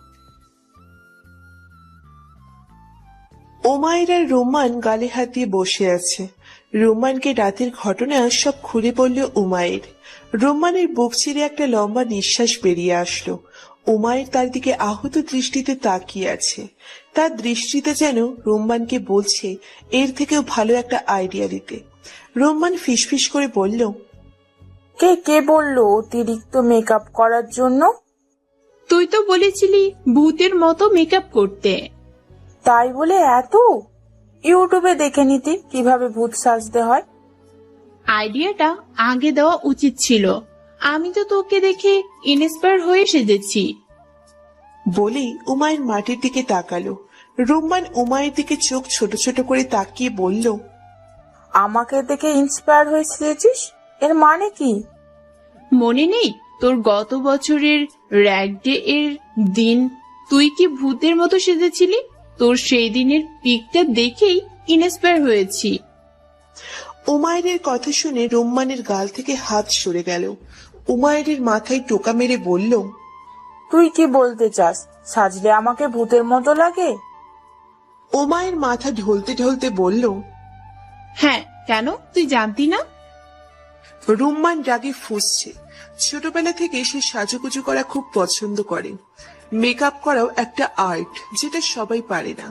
উমাইর আর রোমান গালে হাত দিয়ে বসে আছে। রোমানকে রাতের ঘটনা সব খুলে বলল উমাইর। রোমানের বুক চিরে একটা লম্বা নিঃশ্বাস বেরিয়ে আসলো। উমাইর তার দিকে আহত দৃষ্টিতে তাকিয়ে আছে। তার দৃষ্টিতে যেন রোমানকে বলছে এর থেকেও ভালো একটা আইডিয়া দিতে। রোমান ফিসফিস করে বলল, কে কে বললো অতিরিক্ত মেকআপ করার জন্য? তুই তো বলেছিলি ভূতের মতো মেকআপ করতে। তাই বলে এত? ইউটিউবে দেখে নিতি কিভাবে ভূত সাজতে হয়। আইডিয়াটা আগে দেওয়া উচিত ছিল। আমি তো তোকে দেখে ইন্সপায়ার হয়ে সেজেছি। বলেই উমাইর মাটির দিকে তাকালো। রোমান উমাইয়ের দিকে চোখ ছোট ছোট করে তাকিয়ে বলল, আমাকে দেখে ইন্সপায়ার হয়ে সেজেছিস? এর মানে কি? মনে নেই তোর গত বছরের র্যাগ ডে এর দিন তুই কি ভূতের মতো সেজেছিলি? তোর সেই দিনের পিকটা দেখেই ইন্সপায়ার হয়েছি। উমাইরের কথা শুনে রোমানের গাল থেকে হাত সরে গেল। উমাইরের মাথায় টোকা মেরে বলল, তুই কি বলতে চাস? সাজলে আমাকে ভূতের মতো লাগে? উমাইর মাথা ঢলতে ঢলতে বলল, হ্যাঁ, কেন তুই জানতি না? রুম্মান রাগে ফুঁসছে। ছোটবেলা থেকে সে সাজুগুজু করা খুব পছন্দ করে। মেকআপ করাও একটা আর্ট, যেটা সবাই পারে না।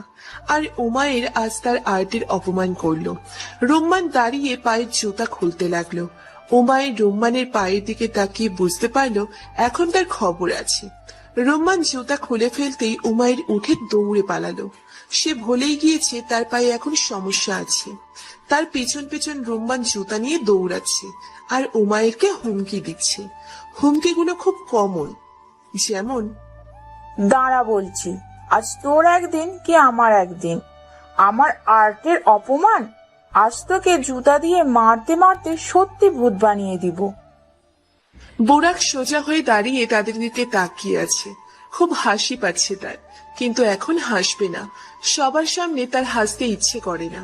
আর উমাইর আজ তার আর্টের অপমান করলো। রুম্মান দাঁড়িয়ে পায়ের জুতা খুলতে লাগলো। উমাইর রুম্মানের পায়ের দিকে তাকিয়ে বুঝতে পারলো এখন তার খবর আছে। রুম্মান জুতা খুলে ফেলতেই উমাইর উঠে দৌড়ে পালালো। সে ভুলেই গিয়েছে তার পায়ে এখন সমস্যা আছে। তার পেছন পেছন রুম্মান জুতা নিয়ে দৌড়াচ্ছে আর উমাইরকে হুমকি দিচ্ছে। হুমকিগুলো খুব কমন, যেমন, দাঁড়া বলছি, আজ তোর একদিন কি আমার একদিন। আমার আর্টের অপমান, আজ তোকে জুতা দিয়ে মারতে মারতে সত্যি ভূত বানিয়ে দিব। বুরাক সোজা হয়ে দাঁড়িয়ে তাদের দিকে তাকিয়ে আছে। খুব হাসি পাচ্ছে তার, কিন্তু এখন হাসবে না। সবার সামনে তার হাসতে ইচ্ছে করে না।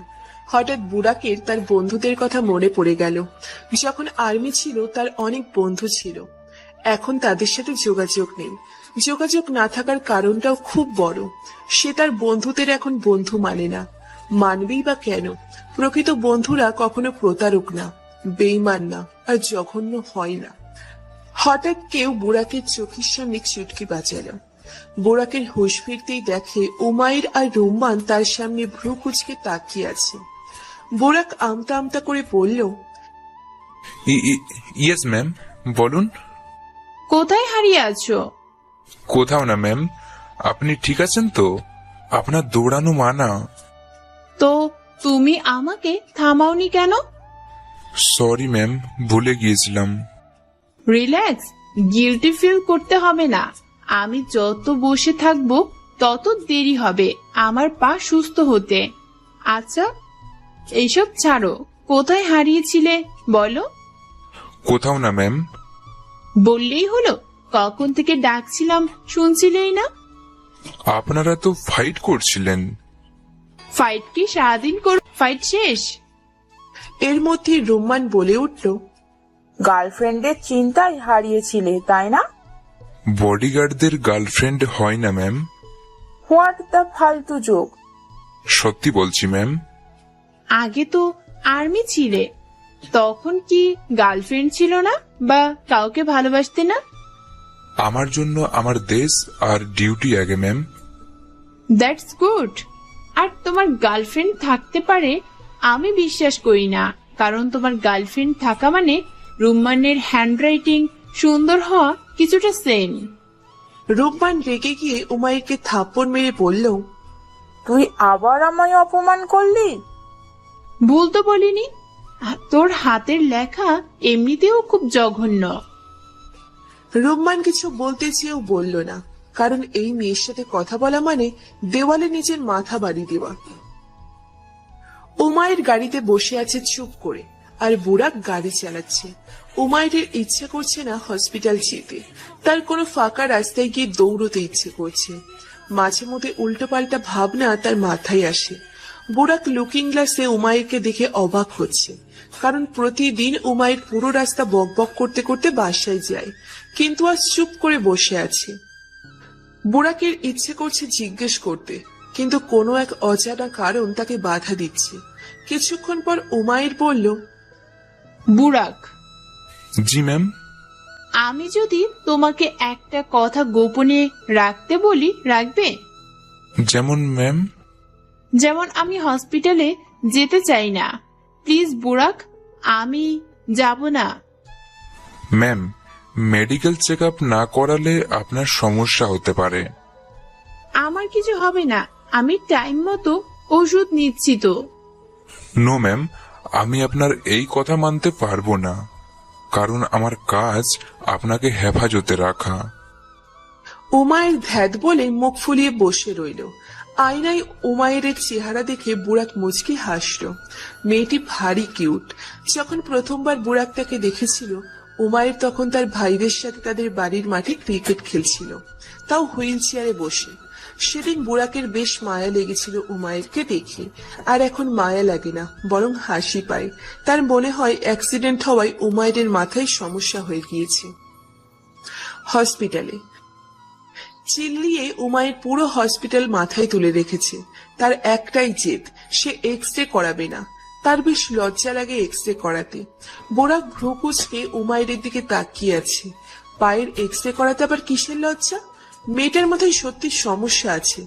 হঠাৎ বুরাকের তার বন্ধুদের কথা মনে পড়ে গেল। যখন আর্মি ছিল তার অনেক বন্ধু ছিল, এখন তাদের সাথে যোগাযোগ নেই। যোগাযোগ না থাকার কারণটাও খুব বড়। সে তার বন্ধুদের এখন বন্ধু মানে না। মানবেই বা কেন? প্রকৃত বন্ধুরা কখনো প্রতারক না, বেঈমান না, আর জঘন্য হয় না। হঠাৎ কেউ বুরাকের চোখের সামনে চুটকি বাজালো। বুরাকের হুঁশ ফিরতেই দেখে উমাইর আর রুম্মান তার সামনে ভ্রু কুচকে তাকিয়ে আছে। বুরাক আমতা আমতা করে বলল, ইয়েস ম্যাম, বলুন। কোথায় হারিয়ে আছো? কোথাও না ম্যাম, আপনি ঠিক আছেন তো? আপনার দৌড়ানো মানা। তো তুমি আমাকে থামাওনি কেন? সরি ম্যাম, ভুলে গিয়েছিলাম। রিল্যাক্স, গিল্টি ফিল করতে হবে না। আমি যত বসে থাকবো তত দেরি হবে আমার পা সুস্থ হতে। আচ্ছা, এইসব ছাড়ো, কোথায় হারিয়েছিলে বলো? কোথাও না ম্যাম। বললেই হলো, কখন থেকে ডাকছিলাম শুনছিলেই না। আপনারা তো ফাইট করছিলেন। ফাইট কি সারাদিন ফাইট শেষ? এর মধ্যে রুম্মান বলে উঠল, গার্লফ্রেন্ডের চিন্তায় হারিয়েছিলে তাই না? বডিগার্ডদের গার্লফ্রেন্ড হয় না ম্যাম। হোয়াট দ্য ফালতু জোক। সত্যি বলছি ম্যাম। আগে তো আর্মি ছিলে, তখন কি গার্লফ্রেন্ড ছিল না বা কাউকে ভালোবাসতে না? আমার জন্য আমার দেশ আর ডিউটি আগে ম্যাম। That's good. আর তোমার গার্লফ্রেন্ড থাকতে পারে আমি বিশ্বাস করি না, কারণ তোমার গার্লফ্রেন্ড থাকা মানে রুম্মানের হ্যান্ডরাইটিং সুন্দর হওয়া কিছুটা সেম। রুম্মান রেগে গিয়ে উমাইরকে থাপ্পড় মেরে বলল, তুই আবার আমায় অপমান করলি? ভুল তো বলিনি। তোর হাতের লেখা এমনিতেও খুব জঘন্য। রুম্মান কিছু বলতে চেয়েও বলল না, কারণ এই মেয়ের সাথে কথা বলা মানে দেওয়ালে নিজের মাথা বাড়ি দেওয়া। উমাইর গাড়িতে বসে আছে চুপ করে, আর বুরাক গাড়ি চালাচ্ছে। উমাইরের ইচ্ছে করছে না হসপিটাল যেতে। তার কোনো ফাঁকা রাস্তায় গিয়ে দৌড়তে ইচ্ছে করছে। মাঝে মধ্যে উল্টো পাল্টা ভাবনা তার মাথায় আসে। বুরাক লুকিং গ্লাসে উমাইরকে দেখে অবাক হচ্ছে, কারণ প্রতিদিন উমাইর পুরো রাস্তা বকবক করতে করতে বাসায় যায়, কিন্তু আজ চুপ করে বসে আছে। বুড়াকের ইচ্ছে করছে জিজ্ঞেস করতে, কিন্তু কোনো এক অজানা কারণ তাকে বাধা দিচ্ছে। কিছুক্ষণ পর উমাইর বলল, বুরাক, জি ম্যাম। আমি যদি তোমাকে একটা কথা গোপনে রাখতে বলি, রাখবে? যেমন ম্যাম? যেমন আমি হসপিটালে যেতে চাই না। প্লিজ বুরাক, আমি যাব না। ম্যাম, মেডিকেল চেক আপ না করালে আপনার সমস্যা হতে পারে। আমার কিছু হবে না, আমি টাইম মতো ওষুধ নিচ্ছি তো। নো ম্যাম, আমি আপনার এই কথা মানতে পারবো না, কারণ আমার কাজ আপনাকে হেফাজতে রাখা। উমায়ের ধ্যাত বলে মুখ ফুলিয়ে বসে রইল। আয়নায় উমায়ের চেহারা দেখে বুড়াক মুচকি হাসল। মেয়েটি ভারী কিউট। যখন প্রথমবার বুড়াক তাকে দেখেছিল, উমায়ের তখন তার ভাইদের সাথে তাদের বাড়ির মাঠে ক্রিকেট খেলছিল, তাও হুইল চেয়ারে বসে। সেদিন বুড়াকের বেশ মায়া লেগেছিল উমায়েরকে দেখে, আর এখন মায়া লাগে না, বরং হাসি পায়। তার মনে হয় অ্যাক্সিডেন্ট হওয়ায় উমায়ের মাথায় সমস্যা হয়ে গিয়েছে। হসপিটালে চিল্লিয়ে উমায়ের পুরো হসপিটাল মাথায় তুলে রেখেছে। তার একটাই জেদ, সে এক্স রে করাবে না। তার বেশ লজ্জা লাগে এক্স রে করাতে। বুড়াক ভ্রু কুঁচকে উমায়ের দিকে তাকিয়ে আছে। পায়ের এক্স রে করাতে আবার কিসের লজ্জা? মেয়েটার মাথায় সত্যি সমস্যা আছে,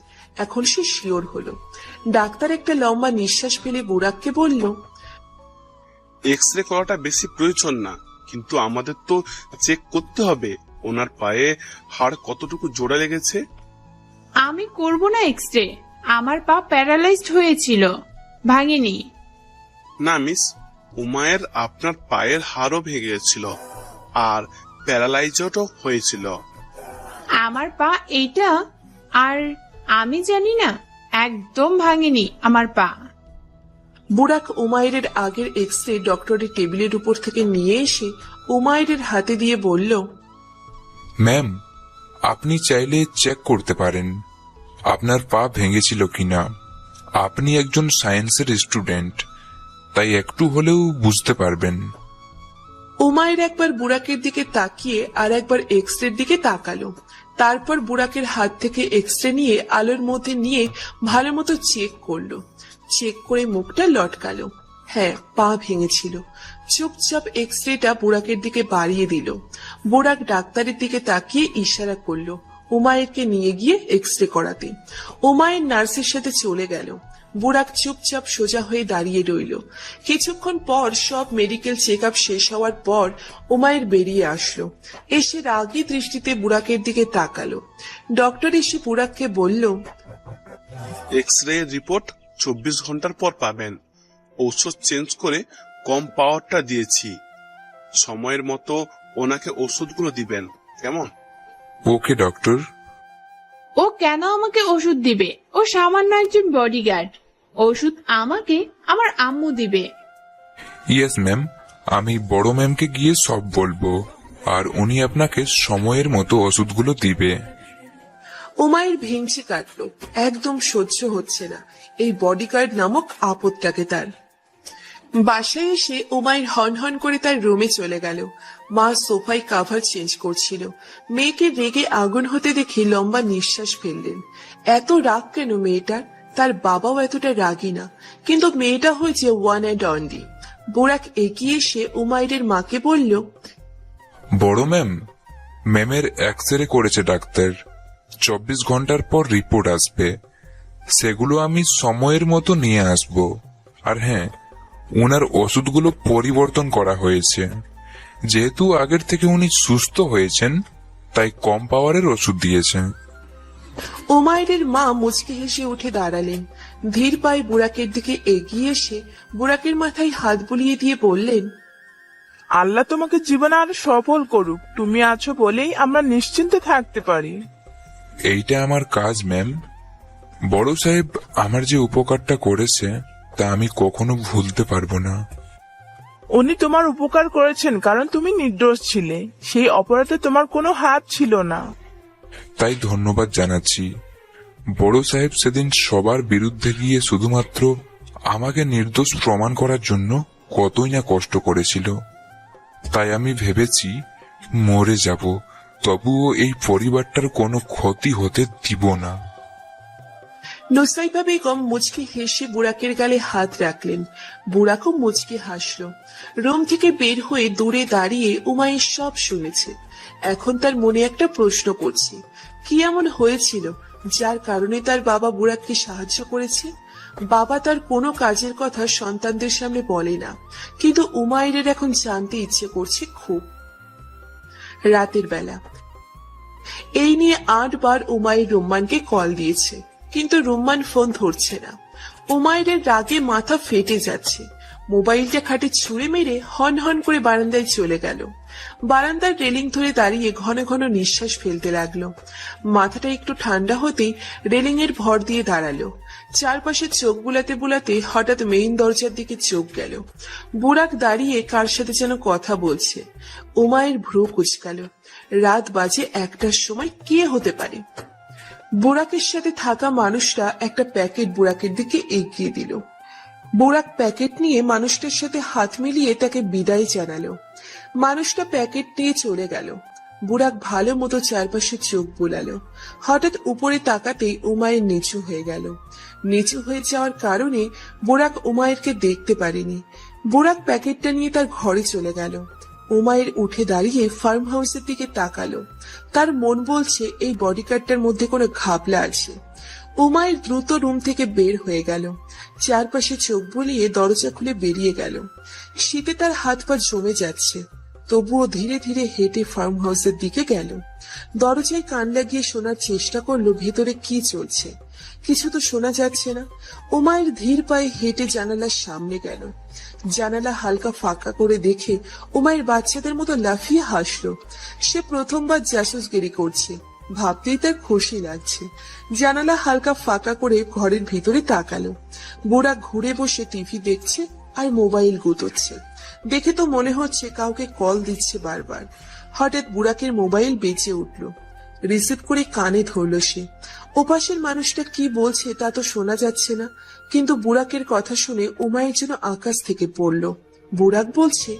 এখন সে শিওর হলো। ডাক্তার একটা লম্বা নিঃশ্বাস ফেলে বুড়াককে বলল, এক্স রে করাটা বেশি প্রয়োজন না, কিন্তু আমাদের তো চেক করতে হবে ওনার পায়ে হাড় কতটুকু জোড়া লেগেছে। আমি করব না এক্স রে, আমার পা প্যারালাইজড হয়েছিল, ভাঙেনি। না মিস, উমায়ের আপনার পায়ের হাড়ও ভেঙে গেছিল আর প্যারালাইজডও হয়েছিল। আমার পা এইটা, আর আমি জানি না, একদম ভাঙেনি আমার পা। বুড়াক উমায়ের আগের এক্স রে ডক্টরের টেবিলের উপর থেকে নিয়ে এসে উমায়ের হাতে দিয়ে বলল, ম্যাম, আপনি চাইলে চেক করতে পারেন আপনার পা ভেঙেছিল কিনা। আপনি একজন সায়েন্সের স্টুডেন্ট, তাই একটু হলেও বুঝতে পারবেন। উমায়ের একবার বুড়াকের দিকে তাকিয়ে আর একবার এক্স রের দিকে তাকালো। তারপর বুড়াকের হাত থেকে এক্স রে নিয়ে আলোর মধ্যে নিয়ে ভালো মতো চেক করলো। চেক করে মুখটা লটকালো। হ্যাঁ, পা ভেঙেছিল। চুপচাপ এক্স রেটা বুড়াকের দিকে বাড়িয়ে দিল। বুড়াক ডাক্তারের দিকে তাকিয়ে ইশারা করলো উমায়েরকে নিয়ে গিয়ে এক্স রে করাতে। উমায়ের নার্সের সাথে চলে গেল। বুড়াক চুপচাপ সোজা হয়ে দাঁড়িয়ে রইল। কিছুক্ষণ পর সব মেডিকেল চেক আপ শেষ হওয়ার পর উমায়ের বেরিয়ে আসলো। এসে রাগী দৃষ্টিতে বুড়াকের দিকে তাকালো। ডক্টর এসে বুড়াককে বলল, এক্স রে রিপোর্ট 24 ঘন্টার পর পাবেন। ঔষধ চেঞ্জ করে কম পাওয়ারটা দিয়েছি, সময়ের মতো ওনাকে ওষুধগুলো দিবেন, কেমন? ওকে ডক্টর। ও কেন আমাকে ওষুধ দিবে? ও সামান্য একজন বডিগার্ড। ওষুধ আমাকে আমার আম্মু দিবে। ইয়েস ম্যাম, আমি বড় ম্যামকে গিয়ে সব বলবো, আর উনি আপনাকে সময়ের মতো ওষুধগুলো দিবে। উমায়ের ভেঙচি কাটলো। একদম সহ্য হচ্ছে না এই বডিগার্ড নামক আপদটাকে তার। বাসায় এসে উমায়ের হন হন করে তার রুমে চলে গেল। মা সোফায় কাভার চেঞ্জ করছিল। মেয়েকে রেগে আগুন হতে দেখে লম্বা নিঃশ্বাস ফেললেন। এত রাগ কেন মেয়েটার? তার বাবাও এতটা রাগী না, কিন্তু মেয়েটা হয়েছে ওয়ান অ্যান্ড অনলি। বুড়াক এগিয়ে এসে উমায়ের মাকে বলল, বড় ম্যাম, ম্যামের এক্স রে করেছে ডাক্তার। 24 ঘন্টার পর রিপোর্ট আসবে, সেগুলো আমি সময়ের মতো নিয়ে আসব। আর হ্যাঁ, ওনার ওষুধগুলো পরিবর্তন করা হয়েছে। যেহেতু আগের থেকে উনি সুস্থ হয়েছেন, তাই কম পাওয়ারের ওষুধ দিয়েছেন। উমায়ের মা মুচকি হেসে উঠে দাঁড়ালেন। ধীর পায়ে বুড়াকের দিকে এগিয়ে এসে বুড়াকের মাথায় হাত বুলিয়ে দিয়ে বললেন, আল্লাহ তোমাকে জীবনে আরো সফল করুক। তুমি আছো বলেই আমরা নিশ্চিন্তে থাকতে পারি। এইটা আমার কাজ ম্যাম। বড় সাহেব আমার যে উপকারটা করেছে তা আমি কখনো ভুলতে পারবো না। উনি তোমার উপকার করেছেন কারণ তুমি নির্দোষ ছিলে, সেই অপরাধে তোমার কোনো হাত ছিল না। তাই ধন্যবাদ জানাচ্ছি। বড় সাহেব সেদিন সবার বিরুদ্ধে গিয়ে শুধুমাত্র আমাকে নির্দোষ প্রমাণ করার জন্য কতই না কষ্ট করেছিল। তাই আমি ভেবেছি মরে যাব, তবুও এই পরিবারটার কোনো ক্ষতি হতে দিব না। নুসাইবা বেগম মুচকি হেসে বুড়াকের গালে হাত রাখলেন। বুড়াকও মুচকি হাসল। রুম থেকে বের হয়ে দূরে দাঁড়িয়ে উমাইর সব শুনেছে। এখন তার মনে একটা প্রশ্ন করছে, কি এমন হয়েছিল যার কারণে তার বাবা বুড়াককে সাহায্য করেছে? বাবা তার কোনো কাজের কথা সন্তানদের সামনে বলে না, কিন্তু উমাইরের এখন জানতে ইচ্ছে করছে খুব। রাতের বেলা এই নিয়ে 8 বার উমাইর রুম্মানকে কল দিয়েছে, কিন্তু রুম্মান ফোন ধরছে না। উমাইরের রাগে মাথা ফেটে যাচ্ছে। মোবাইলটা খাটে ছুঁড়ে মেরে হন হন করে বারান্দায় চলে গেল। বারান্দার রেলিং ধরে দাঁড়িয়ে ঘন ঘন নিঃশ্বাস ফেলতে লাগলো। মাথাটা একটু ঠান্ডা হতেই রেলিং এর ভর দিয়ে দাঁড়ালো। চারপাশে চোখ বুলাতে বুলাতে হঠাৎ মেইন দরজার দিকে চোখ গেল। বুড়াক দাঁড়িয়ে কার সাথে যেন কথা বলছে। উমাইর ভ্রু কুঁচকাল। রাত বাজে 1টার সময় কে হতে পারে? বুড়াকের সাথে থাকা মানুষটা একটা প্যাকেট বুড়াকের দিকে এগিয়ে দিল। বুড়াক প্যাকেট নিয়ে মানুষটার সাথে হাত মিলিয়ে তাকে বিদায় জানালো। মানুষটা প্যাকেট নিয়ে চলে গেল। বুড়াক ভালো মতো চারপাশে চোখ বুলালো। হঠাৎ উপরে তাকাতেই উমায়ের নিচু হয়ে গেল। নিচু হয়ে যাওয়ার কারণে বুড়াক উমায়েরকে দেখতে পারেনি। বুড়াক প্যাকেটটা নিয়ে তার ঘরে চলে গেল। উমায়ের উঠে দাঁড়িয়ে ফার্ম হাউসের দিকে তাকালো। তার মন বলছে এই বডিগার্ডটার মধ্যে কোনো ঘাপলা আছে। উমায়ের দ্রুত রুম থেকে বের হয়ে গেল। চারপাশে চোখ বুলিয়ে দরজা খুলে বেরিয়ে গেল। শীতে তার হাত পা জমে যাচ্ছে, তবুও ধীরে ধীরে হেঁটে ফার্ম হাউসের দিকে গেল। দরজায় কান লাগিয়ে শোনার চেষ্টা করলো ভেতরে কি চলছে। কিছু তো শোনা যাচ্ছে না। উমায়ের ধীর পায়ে হেঁটে জানালার সামনে গেল। জানালা হালকা ফাঁকা করে দেখে উমায়ের বাচ্চাদের মতো লাফিয়ে হাসলো। সে প্রথমবার জাসুসগিরি করছে, ভাবতেই তার খুশি লাগছে। জানালা হালকা ফাঁকা করে ঘরের ভিতরে তাকালো। বুড়া ঘুরে বসে টিভি দেখছে আর মোবাইল গুতোচ্ছে। দেখে তো মনে হচ্ছে কাউকে কল দিচ্ছে বারবার। হঠাৎ বুড়াকের মোবাইল বেজে উঠল। রিসিভ করে কানে ধরল সে। ওপাশের মানুষটা কি বলছে তা তো শোনা যাচ্ছে না, কিন্তু বুড়াকের কথা শুনে উমায়ের যেন আকাশ থেকে পড়ল। বুড়াক বলছে,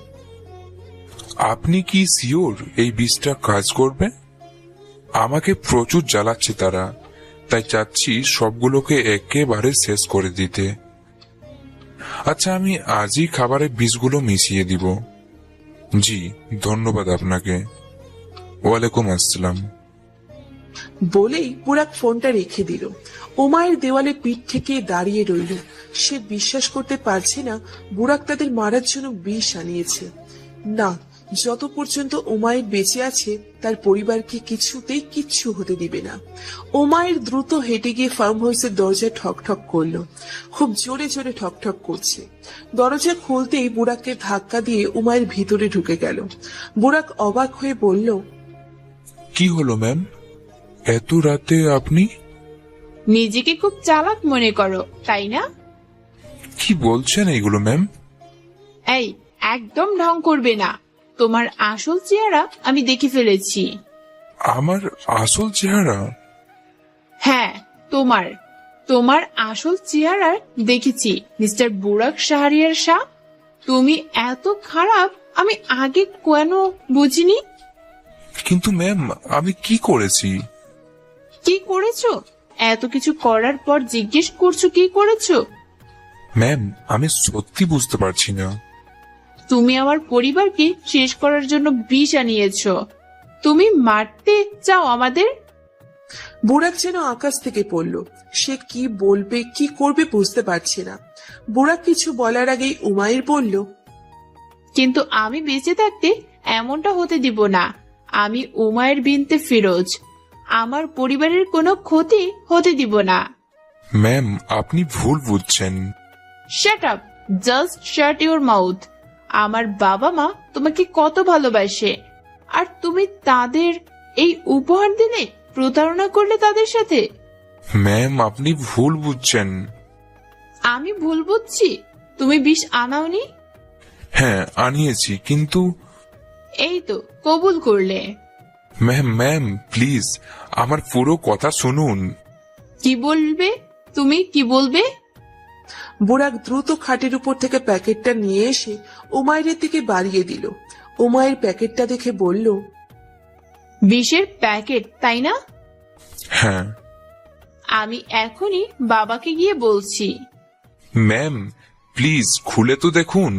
আপনি কি শিওর এই বিষটা কাজ করবে? আমাকে প্রচুর জ্বালাচ্ছে তারা, তাই চাচ্ছি সবগুলোকে একেবারে শেষ করে দিতে। আচ্ছা, আমি আজই খাবারে বিষগুলো মিশিয়ে দিব। জি, ধন্যবাদ আপনাকে। ওয়ালাইকুম আসসালাম। বলেই বুড়াক ফোনটা রেখে দিল। উমায়ের দেওয়ালে পিঠ থেকে দাঁড়িয়ে রইল। সে বিশ্বাস করতে পারছে না বুড়াক তাদের মারার জন্য বিষ আনিয়েছে। না, যত পর্যন্ত উমায়ের বেঁচে আছে তার পরিবারকে কিছুতেই কিচ্ছু হতে দিবে না। উমায়ের দ্রুত হেঁটে গিয়ে ফার্ম হাউসের দরজায় ঠক ঠক করলো। খুব জোরে জোরে ঠক ঠক করছে। দরজা খুলতেই বুড়াককে ধাক্কা দিয়ে উমায়ের ভিতরে ঢুকে গেল। বুড়াক অবাক হয়ে বলল, কি হলো ম্যাম, এত রাতে আপনি? নিজেকে খুব চালাক মনে করো, তাই না? কি বলছেন এগুলো ম্যাম? এই, একদম ঢং করবে না। তোমার আসল চেহারা আমি দেখে ফেলেছি। আমার আসল চেহারা? হ্যাঁ, তোমার আসল চেহারা দেখেছি মিস্টার বুরাক শাহরিয়ার শাহ। তুমি এত খারাপ আমি আগে কেন বুঝিনি? কিন্তু ম্যাম, আমি কি করেছি? কি করেছো? এত কিছু করার পর জিজ্ঞেস করছো কি করেছো? ম্যাম, আমি সত্যি বুঝতে পারছি না। তুমি আমার পরিবারকে শেষ করার জন্য বিষ আনিয়েছো। তুমি মারতে চাও আমাদের? বুড়াক যেন আকাশ থেকে পড়ল। সে কি বলবে কি করবে বুঝতে পারছে না। বুড়াক কিছু বলার আগেই উমায়ের বলল, কিন্তু আমি বেঁচে থাকতে এমনটা হতে দিব না। আমি উমায়ের বিনতে ফিরোজ। আমার পরিবারের কোনো ক্ষতি হতে দিব না। ম্যাম, আপনি ভুল বুঝছেন। Shut up, just shut your mouth. আমার বাবা মা তোমাকে কত ভালোবাসে, আর তুমি তাদের এই উপহার দিলে, প্রতারণা করলে তাদের সাথে। ম্যাম, আপনি ভুল বুঝছেন। আমি ভুল বুঝছি? তুমি বিষ আনাওনি? হ্যাঁ, আনিয়েছি, কিন্তু এই তো কবুল করলে। ম্যাম প্লিজ আমার পুরো কথা শুনুন। কি বলবে তুমি, কি বলবে? বুড়াক দ্রুত খাটের উপর থেকে প্যাকেটটা নিয়ে এসে উমায়ের দিকে বাড়িয়ে দিল। উমায়ের প্যাকেটটা দেখে বলল, বিষের প্যাকেট, তাই না? হ্যাঁ আমি এখনই বাবাকে গিয়ে বলছি। ম্যাম, প্লিজ খুলে তো দেখুন।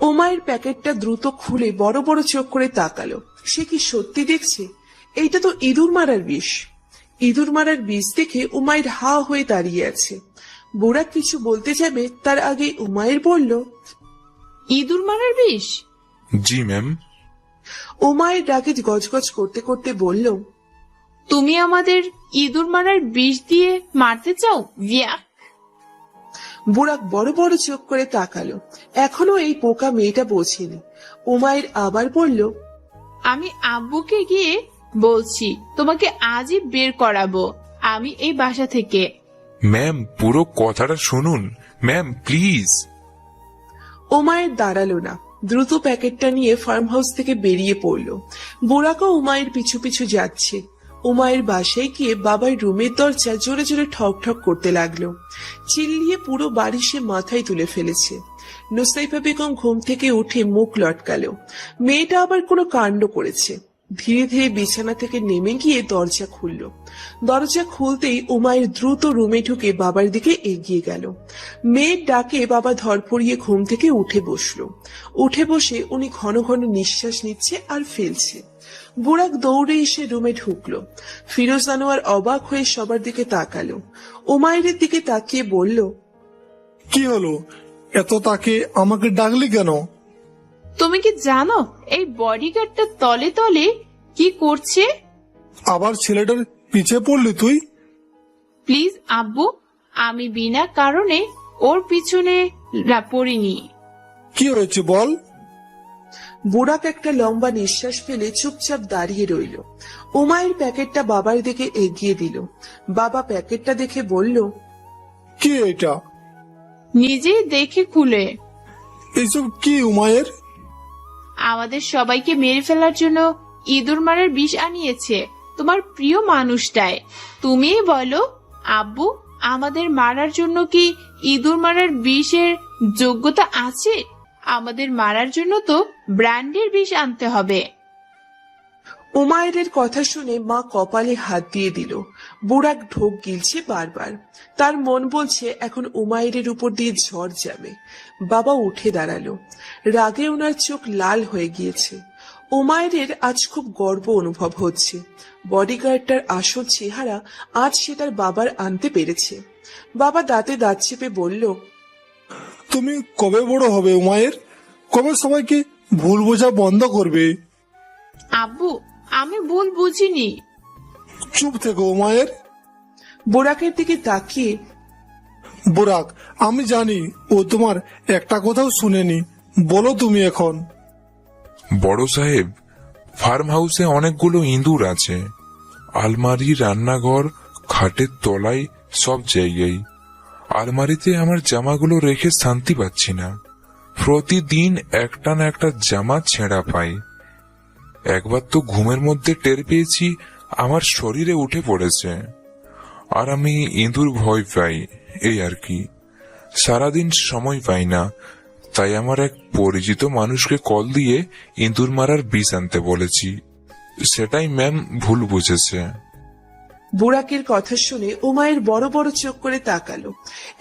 উমাইর প্যাকেটটা দ্রুত খুলে বড় বড় চোখ করে তাকালো। সে কি সত্যি দেখছে? এইটা তো ইঁদুর মারার বিষ। ইঁদুর মারার বিষ দেখে উমাইর হা হয়ে দাঁড়িয়ে আছে। বুড়া কিছু বলতে যাবে তার আগে উমাইর বলল, ইঁদুর মারার বিষ? জি ম্যাম। উমাইর রাগে গজগজ করতে করতে বলল, তুমি আমাদের ইঁদুর মারার বিষ দিয়ে মারতে চাও? ভিয়া! বুড়াক বড় বড় চোখ করে তাকালো। এখনো এই পোকা মেয়েটা বোঝেনি। উমাইর আবার বলল, আমি আব্বুকে গিয়ে বলছি, তোমাকে আজই বের করাবো আমি এই বাসা থেকে। ম্যাম, পুরো কথাটা শুনুন ম্যাম, প্লিজ। উমাইর দাঁড়ালো না, দ্রুত প্যাকেটটা নিয়ে ফার্ম হাউস থেকে বেরিয়ে পড়ল। বুড়াকও উমাইর পিছু পিছু যাচ্ছে। উমাইর বাসায় গিয়ে বাবার রুমের দরজা জোরে জোরে ঠক ঠক করতে লাগলো। চিল্লিয়ে পুরো বাড়ি সে মাথায় তুলে ফেলেছে। নুসাইফা বেগম ঘুম থেকে উঠে মুখ লটকালো। মেয়েটা আবার কোনো কাণ্ড করেছে। ধীরে ধীরে বিছানা থেকে নেমে গিয়ে দরজা খুলল। দরজা খুলতেই উমাইর দ্রুত রুমে ঢুকে বাবার দিকে এগিয়ে গেল। মেয়ের ডাকে বাবা ধরফড়িয়ে ঘুম থেকে উঠে বসলো। উঠে বসে উনি ঘন ঘন নিঃশ্বাস নিচ্ছে আর ফেলছে। বুড়াক দৌড়ে এসে রুমে ঢুকলো। ফিরোজ আনোয়ার অবাক হয়ে সবার দিকে তাকালো। উমাইরের দিকে তাকিয়ে বলল, কি হলো? এত তাকে আমাকে ডাকলি কেন? তুমি কি জানো এই বডিগার্ডটা তলে তলে কি করছে? আবার ছেলেটার পিছে পড়লি তুই? প্লিজ আব্বু, আমি বিনা কারণে ওর পিছনে পড়িনি। কি হয়েছে বল? বুড়াক একটা লম্বা নিঃশ্বাস ফেলে চুপচাপ দাঁড়িয়ে রইল। উমাইর প্যাকেটটা বাবার দিকে এগিয়ে দিল। বাবা প্যাকেটটা দেখে বলল, কি এটা? নিজেই দেখে খুলে। এইসব কি উমায়ের? আমাদের সবাইকে মেরে ফেলার জন্য ইঁদুর মারার বিষ আনিয়েছে তোমার প্রিয় মানুষটায়। তুমিই বলো আব্বু, আমাদের মারার জন্য কি ইঁদুর মারার বিষের যোগ্যতা আছে? আমাদের মারার জন্য তো ব্র্যান্ডের বিষ আনতে হবে। উমাইরের কথা শুনে মা কপালে হাত দিয়ে দিল। বুড়াক ঢোক গিলছে বারবার। তার মন বলছে এখন উমাইরের উপর দিয়ে ঝড় যাবে। বাবা উঠে দাঁড়ালো। রাগে ওনার চোখ লাল হয়ে গিয়েছে। উমাইরের আজ খুব গর্ব অনুভব হচ্ছে। বডিগার্ডটার আসল চেহারা আজ সে তার বাবার আনতে পেরেছে। বাবা দাঁতে দাঁত চেপে বলল, তুমি কবে বড় হবে উমায়ের? কবে সবাইকে ভুল বোঝা বন্ধ করবে? আব্বু, আমি ভুল বুঝিনি। চুপ থেকো উমায়ের। বুড়াকের দিকে তাকিয়ে, বুড়াক, আমি জানি ও তোমার একটা কথাও শুনেনি। বলো তুমি এখন। বড় সাহেব, ফার্ম হাউসে অনেকগুলো ইঁদুর আছে। আলমারি, রান্নাঘর, খাটের তলায়, সব জায়গায়। আলমারিতে আমার জামাগুলো রেখে শান্তি পাচ্ছি না। প্রতিদিন একটা না একটা জামা ছেঁড়া পাই। একবার তো ঘুমের মধ্যে টের পেয়েছি আমার শরীরে উঠে পড়েছে। আর আমি ইঁদুর ভয় পাই, এই আর কি। সারাদিন সময় পাই না, তাই আমার এক পরিচিত মানুষকে কল দিয়ে ইঁদুর মারার বিষ আনতে বলেছি। সেটাই ম্যাম ভুল বুঝেছে। বুড়াকের কথা শুনে উমায়ের বড় বড় চোখ করে তাকালো।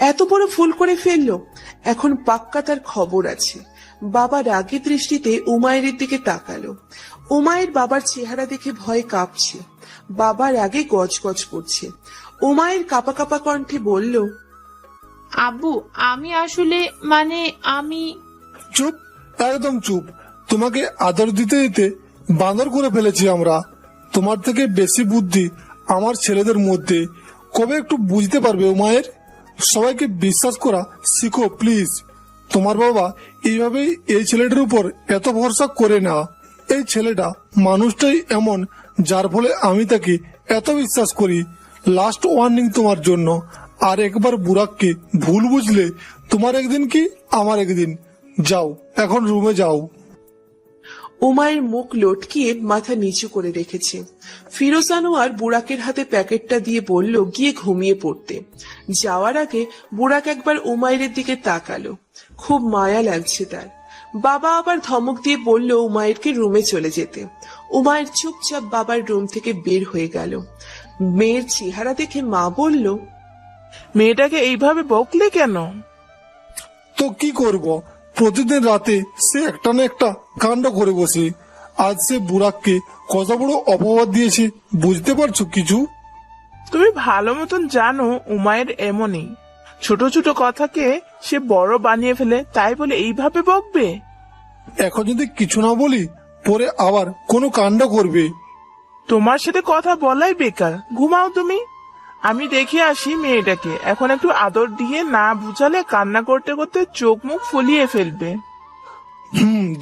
এত বড় ভুল করে ফেললো, এখন পাক্কা তার খবর আছে। বাবা রাগী দৃষ্টিতে উমায়ের দিকে তাকালো। উমায়ের বাবার চেহারা দেখে ভয়ে কাঁপছে। বাবার আগে গজগজ করছে। উমায়ের কাঁপা কাঁপা কণ্ঠে বলল, আব্বু, আমি আসলে আমি। চুপ, একদম চুপ। তোমাকে আদর দিতে দিতে বাঁদর করে ফেলেছি আমরা। তোমার থেকে বেশি বুদ্ধি আমার ছেলেদের মধ্যে। কবে একটু বুঝতে পারবে উমায়ের? সবাইকে বিশ্বাস করা শিখো প্লিজ। তোমার বাবা এইভাবেই এই ছেলেটার উপর এত ভরসা করে না। এই ছেলেটা মানুষটাই এমন, যার ফলে আমি তাকে এত বিশ্বাস করি। লাস্ট ওয়ার্নিং তোমার জন্য। আর একবার বুড়াককে ভুল বুঝলে তোমার একদিন কি আমার একদিন। যাও, এখন রুমে যাও। উমায়ের মুখ লটকিয়ে মাথা নিচু করে রেখেছে। ফিরোজ আনোয়ার বুড়াকের হাতে প্যাকেটটা দিয়ে বলল গিয়ে ঘুমিয়ে পড়তে। যাওয়ার আগে বুড়াক একবার উমায়ের দিকে তাকালো। খুব মায়া লাগছে তার। বাবা আবার ধমক দিয়ে বলল উমায়েরকে রুমে চলে যেতে। উমায়ের চুপচাপ বাবার রুম থেকে বের হয়ে গেল। মেয়ের চেহারা দেখে মা বলল, মেয়েটাকে এইভাবে বকলে কেন? তো কি করব, প্রতিদিন রাতে সে একটা না একটা কাণ্ড করে বসে। আজ সে বুড়াককে কত বড় অপবাদ দিয়েছে বুঝতে পারছো কিছু? তুমি ভালো মতন জানো উমায়ের এমনই, ছোট ছোট কথাকে সে বড় বানিয়ে ফেলে, তাই বলে এইভাবে বকবে? এখন যদি কিছু না বলি পরে আবার কোনো কাণ্ড করবে। তোমার সাথে কথা বলাই বেকার, ঘুমাও তুমি। আমি দেখে আসি মেয়েটাকে, এখন একটু আদর দিয়ে না বুঝালে কান্না করতে করতে চোখ মুখ ফুলিয়ে ফেলবে।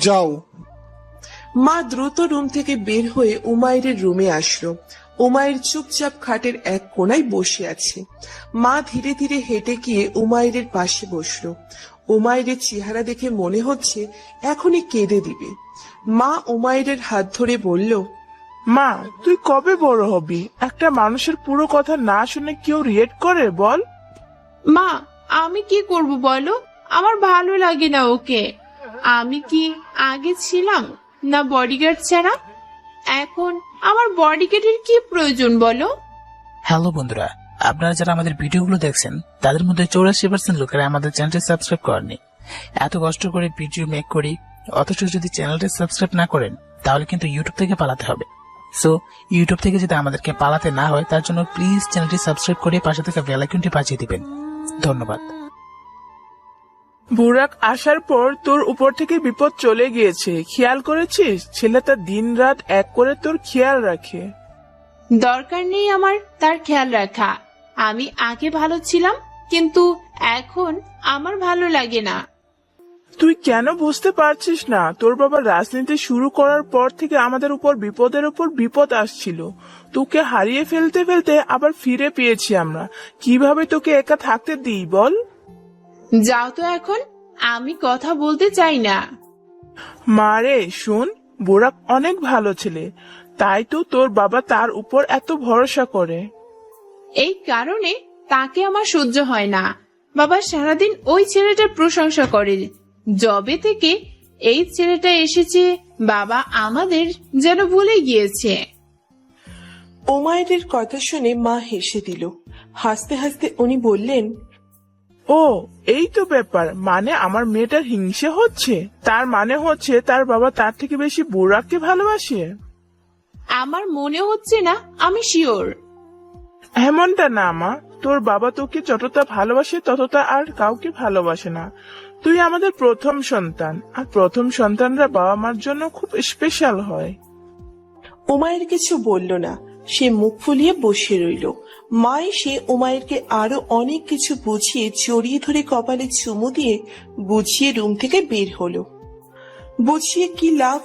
যাও। মা দ্রুত রুম থেকে বের হয়ে উমায়ের রুমে আসলো। উমায়ের চুপচাপ খাটের এক কোনায় বসে আছে। মা ধীরে ধীরে হেঁটে গিয়ে উমায়ের পাশে বসলো। উমায়ের চেহারা দেখে মনে হচ্ছে এখনই কেঁদে দিবে। মা উমায়ের হাত ধরে বলল, মা তুই কবে বড় হবি? একটা মানুষের পুরো কথা না শুনে কেউ রিয়েক্ট করে বল? মা আমি কি করব বলো, আমার ভালো লাগে না ওকে। আমি কি আগে ছিলাম না বডিগার্ড ছাড়া? এখন আমার বডিগার্ডের কি প্রয়োজন বলো? হ্যালো বন্ধুরা, আপনারা যারা আমাদের ভিডিওগুলো দেখছেন তাদের মধ্যে 84% লোকেরা আমাদের চ্যানেলটি সাবস্ক্রাইব করেননি। এত কষ্ট করে ভিডিও মেক করি, অথচ যদি চ্যানেলটি সাবস্ক্রাইব না করেন তাহলে কিন্তু ইউটিউব থেকে পালাতে হবে। সো ইউটিউব থেকে যদি আমাদেরকে পালাতে না হয় তার জন্য প্লিজ চ্যানেলটি সাবস্ক্রাইব করে পাশে থাকা বেল আইকনটি বাজিয়ে দিবেন। ধন্যবাদ। বুড়াক আসার পর তোর উপর থেকে বিপদ চলে গিয়েছে, খেয়াল করেছিস? ছেলেটা দিন রাত এক করে তোর খেয়াল রাখে। দরকার নেই আমার তার খেয়াল রাখা। আমি আগে ভালো ছিলাম, কিন্তু এখন আমার ভালো লাগে না। তুই কেন বুঝতে পারছিস না? তোর বাবা রাজনীতি শুরু করার পর থেকে আমাদের উপর বিপদের উপর বিপদ আসছিল। তোকে হারিয়ে ফেলতে ফেলতে আবার ফিরে পেয়েছি আমরা। কিভাবে তোকে একা থাকতে দিই বল? যাও তো এখন, আমি কথা বলতে চাই না। মারে শোন, বুড়াক অনেক ভালো ছেলে, তাই তো তোর বাবা তার উপর এত ভরসা করে। এই কারণে তাকে আমার সহ্য হয় না। বাবা সারাদিন ওই ছেলেটার প্রশংসা করে। জবে থেকে এই ছেলেটা এসেছে বাবা আমাদের যেন ভুলে গিয়েছে। উমায়ের কথা শুনে মা হেসে দিল। হাসতে হাসতে উনি বললেন, ও এই তো ব্যাপার, মানে আমার মেয়েটার হিংসে হচ্ছে? তার মানে হচ্ছে তার বাবা তার থেকে বেশি বুড়াককে ভালোবাসে? আমার মনে হচ্ছে না, আমি শিওর। এমনটা না মা, তোর বাবা তোকে যতটা ভালোবাসে ততটা আর কাউকে ভালোবাসে না। তুই আমাদের প্রথম সন্তান, আর প্রথম সন্তানরা বাবা মার জন্য খুব স্পেশাল হয়। উমায়ের কিছু বলল না, সে মুখ ফুলিয়ে বসে রইল। মা এসে উমায়েরকে আরো অনেক কিছু বুঝিয়ে জড়িয়ে ধরে কপালে চুমু দিয়ে বুঝিয়ে রুম থেকে বের হলো। বুঝিয়ে কি লাভ?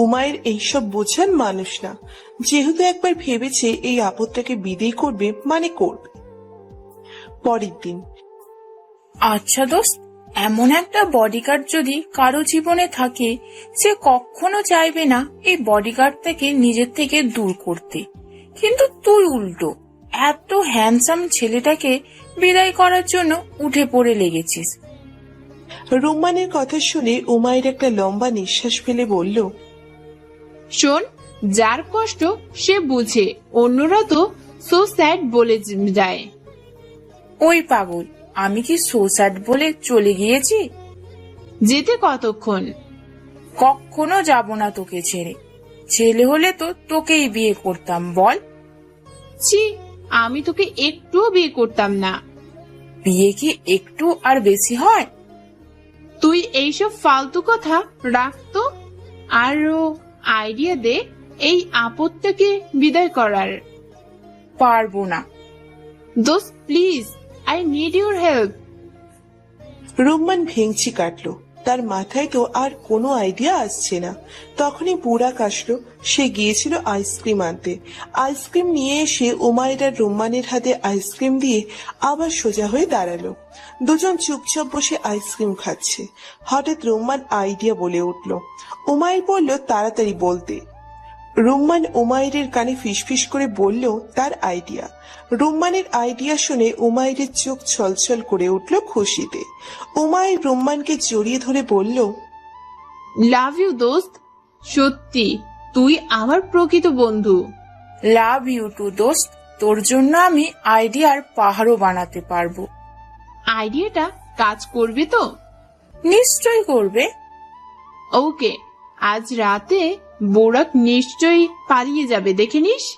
উমায়ের এইসব বোঝার মানুষ না। যেহেতু একবার ভেবেছে এই আপদটাকে বিদেয় করবে, মানে করবে। পরের দিন। আচ্ছা দোস্ত, এমন একটা বডিগার্ড যদি কারো জীবনে থাকে, সে কখনো চাইবে না এই বডিগার্ডটাকে নিজের থেকে দূর করতে। কিন্তু তুই উল্টো, এত হ্যান্ডসাম ছেলেটাকে বিদায় করার জন্য উঠে পড়ে লেগেছিস। রুম্মানের কথা শুনে উমায়ের একটা লম্বা নিঃশ্বাস ফেলে বলল, শোন, যার কষ্ট সে বুঝে, অন্যরা তো সো স্যাড বলে যায়। ওই পাগল, আমি কি সুসাইড বলে চলে গিয়েছি? যেতে কতক্ষণ? কখনো যাব না তোকে ছেড়ে। ছেলে হলে তো তোকেই বিয়ে করতাম, বল? ছি, আমি তোকে একটুও বিয়ে করতাম না। বিয়ে কি একটু আর বেশি হয়? তুই এইসব ফালতু কথা রাখতো, আরো আইডিয়া দে এই আপদটাকে বিদায় করার। পারবো না দোস্ত, please, I need your help. Rumman ভেঙচি কাটলো। তার মাথায় তো আর কোনো আইডিয়া আসছে না। তখনই বুড়াক আসলো। সে গিয়েছিল আইসক্রিম আনতে। আইসক্রিম নিয়ে এসে উমায়ের আর রুম্মানের হাতে আইসক্রিম দিয়ে আবার সোজা হয়ে দাঁড়ালো। দুজন চুপচাপ বসে আইসক্রিম খাচ্ছে। হঠাৎ রুম্মান আইডিয়া বলে উঠল। উমায়ের বলল তাড়াতাড়ি বলতে। রুম্মান উমায়ের কানে ফিসফিস করে বলল তার আইডিয়া। রুম্মানের আইডিয়া শুনে উমায়ের চোখ ছলছল করে উঠল খুশিতে। উমায়ের রুম্মানকে জড়িয়ে ধরে বলল, লাভ ইউ দোস্ত, সত্যি তুই আমার প্রকৃত বন্ধু। লাভ ইউ টু দোস্ত, তোর জন্য আমি আইডিয়ার পাহাড়ও বানাতে পারবো। আইডিয়াটা কাজ করবে তো? নিশ্চয় করবে। ওকে, আজ রাতে বোরাক নিশ্চয়ই পালিয়ে যাবে, দেখে নিস।